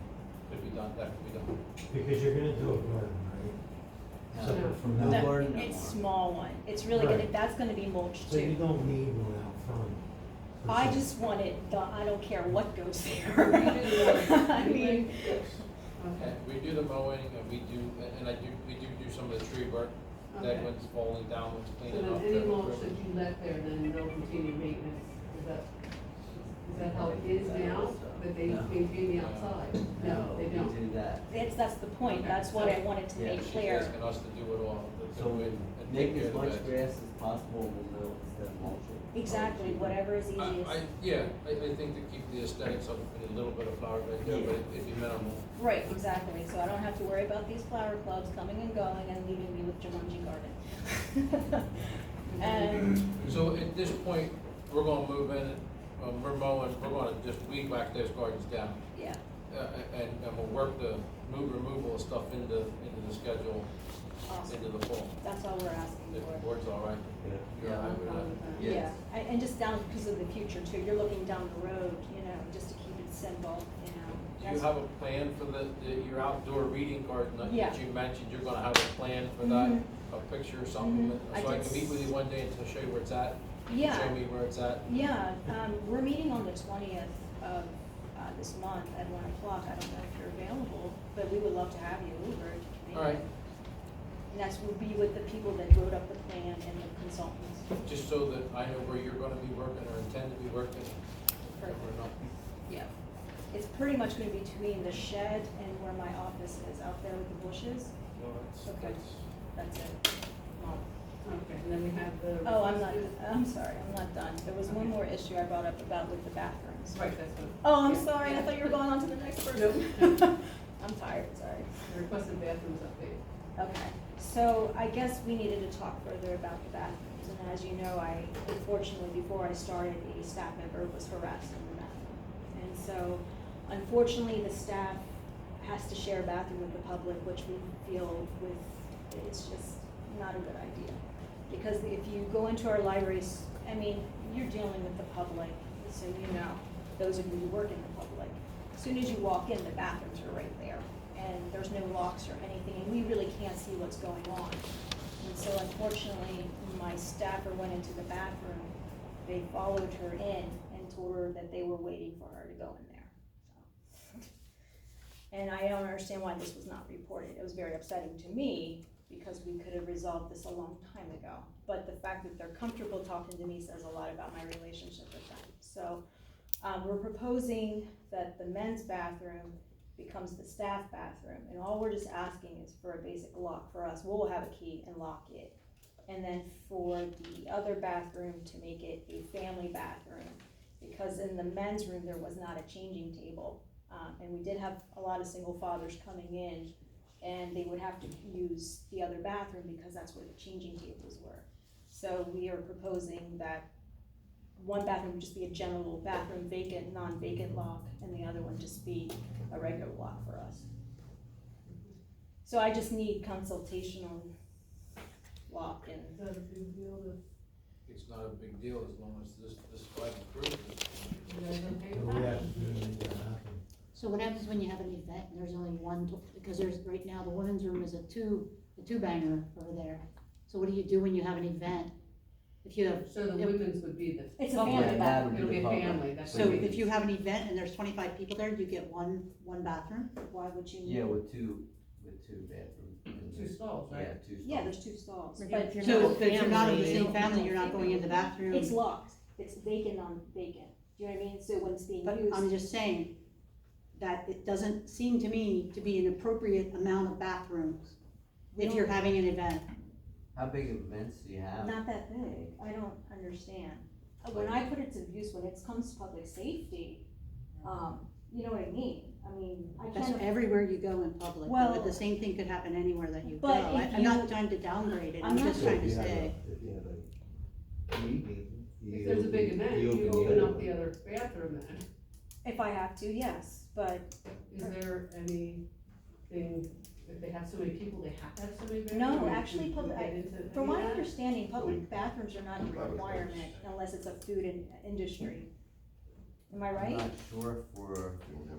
done, that could be done. Because you're gonna do a garden, right? No. Separate from No that. garden, no It's more. small one, it's really Right. that's gonna be mulched So you too. don't need one out front. per I se. just want it done, I don't care what goes there. I mean, Okay, we do the mowing, and we do some of the tree work, Okay. dead ones falling down, ones So cleaning then up. any mulch that you left there, then no continued maintenance, is that how it is now, that they No. maintain the outside? No, They we don't. do that. that's the point, that's what I wanted to Yeah, make She's clear. asking us to do it all, to So do it and make take care as of the much beds. grass as possible in the middle instead of mulching. Exactly, whatever is easiest. I think to keep the aesthetics up, and a little bit of flower bed there, but it'd be minimal. Right, exactly, so I don't have to worry about these flower clubs coming and going and leaving me with Jumanji Garden. And, So at this point, we're gonna move in, we're mowing, we're gonna just weed whack those gardens down. yeah, And we'll work the removal of stuff into the schedule, awesome, into the fall. that's all we're asking If the for. board's all right. You're all right with that? Yeah, and just down because of the future too, you're looking down the road, you know, just to keep it simple, you know. Do you have a plan for your outdoor reading garden that Yeah. you mentioned? You're gonna have a plan for that, Mhm. a picture or something? I So I did can meet with you one day and to show you where it's at? Yeah. Show me where it's at? Yeah, we're meeting on the 20th of this month at 1 o'clock. I don't know if you're available, but we would love to have you over. All right. And that's, will be with the people that wrote up the plan and the consultants. Just so that I know where you're gonna be working or intend to be working. Perfect. Or not. Yeah. It's pretty much gonna be between the shed and where my office is, out there with the bushes. Well, that's, Okay. That's it. Mom. Okay, and then we have the. Oh, I'm sorry, I'm not done. There was one more issue I brought up about with the bathrooms. Right, that's what. Oh, I'm yeah. sorry, I thought you were going on to the next person. I'm tired, sorry. The requested bathrooms update. Okay, so I guess we needed to talk further about the bathrooms, and as you know, unfortunately, before I started, a staff member was harassed in the bathroom. And so, unfortunately, the staff has to share a bathroom with the public, which we feel it's just not a good idea. Because if you go into our libraries, I mean, you're dealing with the public, so you know, those of you who work in the public. As soon as you walk in, the bathrooms are right there, and there's no locks or anything, and we really can't see what's going on. And so unfortunately, my staffer went into the bathroom, they followed her in and told her that they were waiting for her to go in there. So. And I don't understand why this was not reported. It was very upsetting to me, because we could have resolved this a long time ago. But the fact that they're comfortable talking to me says a lot about my relationship with them. So we're proposing that the men's bathroom becomes the staff bathroom, and all we're just asking is for a basic lock for us. We'll have a key and lock it. And then for the other bathroom to make it a family bathroom, because in the men's room there was not a changing table. And we did have a lot of single fathers coming in, and they would have to use the other bathroom because that's where the changing tables were. So we are proposing that one bathroom would just be a general bathroom, vacant, non-vacant lock, and the other one just be a regular lock for us. So I just need consultation on lock and. Is that a big deal to? It's not a big deal as long as this body approves it. You guys okay So with we that? have to do to make that happen. So what happens when you have an event and there's only one, because there's, right now, the women's room is a two banger over there. So what do you do when you have an event? If you have. So the women's would be the. It's a public. family bathroom. It'll be a Public. family, that's. So if you have an event and there's 25 people there, you get one bathroom? Why would you? Yeah, with two bathrooms. Two stalls, right? Yeah, 2 stalls. Yeah, there's 2 stalls, But but if you're So not if you're not of the family, same family, you're not going in the bathroom? it's locked. It's vacant on vacant. Do you know what I mean? So when it's being But used. I'm just saying that it doesn't seem to me to be an appropriate amount of bathrooms if you're having an event. How big of events do you have? Not that big, I don't understand. When I put it to use, when it comes to public safety, you know what I mean? I mean, I That's can't. everywhere you go in public, Well, but the same thing could happen anywhere that you go. but if I'm not you- trying to downgrade it, I'm I'm not- just So trying if to you have say. if you have a meeting. If there's a big event, you the open other up the one. other bathroom then. If I have to, yes, but Is there anything, if they have so many people, they have to have so many bathrooms? no, Or actually, do we public, get into from any my of that? understanding, public bathrooms are not a requirement unless it's a food industry. Am I I'm right? not sure for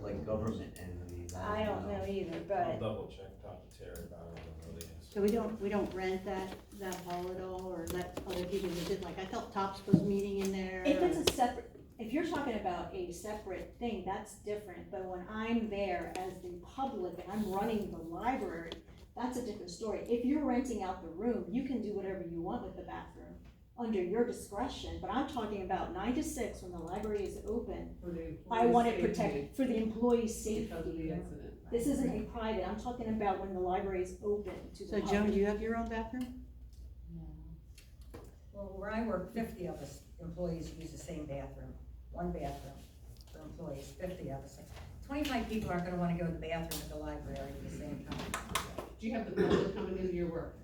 like government entities. I don't know either, I'll but double check, talk to Terry about it, I don't know the answer. So we don't rent that hall at all, or let other people use it? Like, I thought Tops was meeting in there. if it's a separate, if you're talking about a separate thing, that's different, but when I'm there as the public and I'm running the library, that's a different story. If you're renting out the room, you can do whatever you want with the bathroom, under your discretion, but I'm talking about 9 to 6 when the library is open. For the I want it employees' safety protected for the employee's safety. Because of the accident. This isn't a private, I'm talking about when the library is open to the So public. Joan, do you have your own bathroom? Well, where I work, 50 of us employees use the same bathroom, one bathroom for employees, 50 of us. 25 people aren't gonna wanna go to the bathroom at the library at the same time. Do you have the public coming into your work?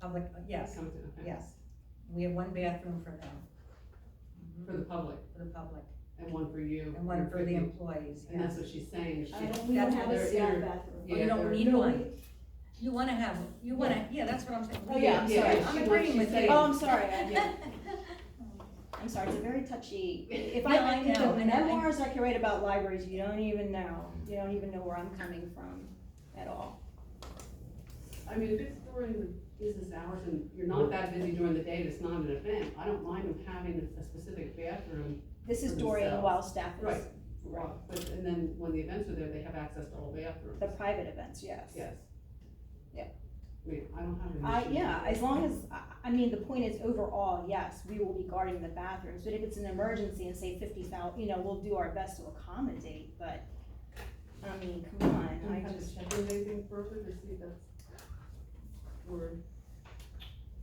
Public, yes, Coming to, okay. yes. We have one bathroom for them, For the public, for the public, and one for you. and one for the employees, And that's yes. what she's saying, We don't have a they're staff inter- bathroom. Oh, you don't they're- need one. You wanna have, you wanna, yeah, that's what I'm saying. Oh, yeah, I'm Yeah, sorry. she I'm wants- agreeing she's with you. saying- Oh, I'm sorry, I'm sorry, it's a very touchy, if No, I if know, the and I- memoirs I can write about libraries, you don't even know where I'm coming from at all. I mean, if it's during the business hours and you're not that busy during the day, it's not an event, I don't mind them having a specific bathroom. This is For during themselves. while staff is. Right. But, and then when the events are there, they have access to all bathrooms. The private events, yes. Yes. Yeah. I mean, I don't have an issue. Yeah, as long as, I mean, the point is overall, yes, we will be guarding the bathrooms, but if it's an emergency and say 50,000, we'll do our best to accommodate, but, I mean, come on, Do you I have just. to check in anything further to see that's, or,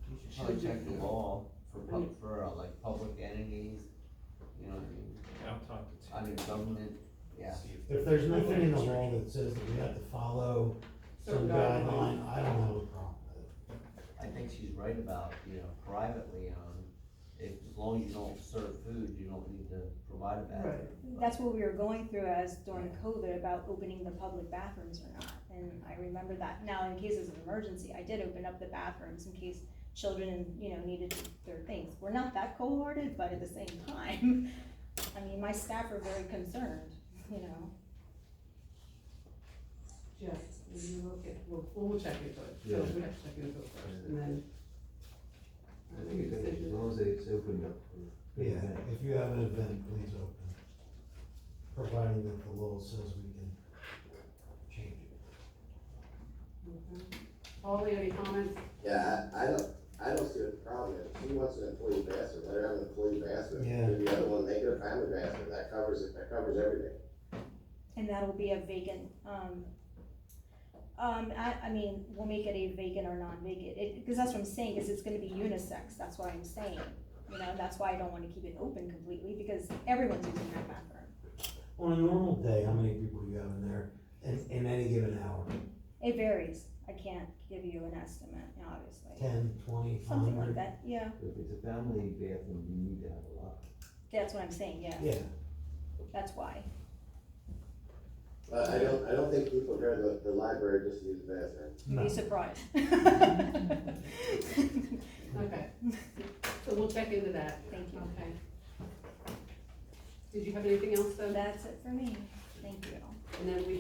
You should probably check the law for like public entities, you know what I mean? I'll talk to Tim. I mean, government, yeah. See If there's nothing in the law that says that we have to follow some Certain guideline, I don't have a problem with it. I think she's right about, privately, as long as you don't serve food, you don't need to provide a bathroom. That's what we were going through as during COVID about opening the public bathrooms or not, and I remember that. Now, in cases of emergency, I did open up the bathrooms in case children, needed their things. We're not that cold-hearted, but at the same time, I mean, my staff are very concerned, yes, we look at, we'll check into it, so Yeah. we have to check into it first, and then. I think it's, as long as it's opened up for. Yeah, if you have an event, please open, providing that the law says we can change it. Okay. Holly, any comments? Yeah, I don't see what the problem is. If she wants an employee bathroom, let her have an employee bathroom. Yeah. Do the other one, make it a family bathroom, that covers it, that covers everything. and that'll be a vacant, I mean, we'll make it a vacant or non-vacant, because that's what I'm saying, is it's gonna be unisex, that's what I'm saying. That's why I don't wanna keep it open completely, because everyone's using that bathroom. On a normal day, how many people do you have in there in any given hour? It varies, I can't give you an estimate, obviously. 10, 20, Something 100? like that, yeah, If it's a family bathroom, you need to have a lot. that's what I'm saying, yeah, Yeah, that's why. I don't think people go to the library just to use the bathroom. You'd No. be surprised. Okay, so we'll check into that. Thank you. Okay. Did you have anything else, though? That's it for me, thank you. And then we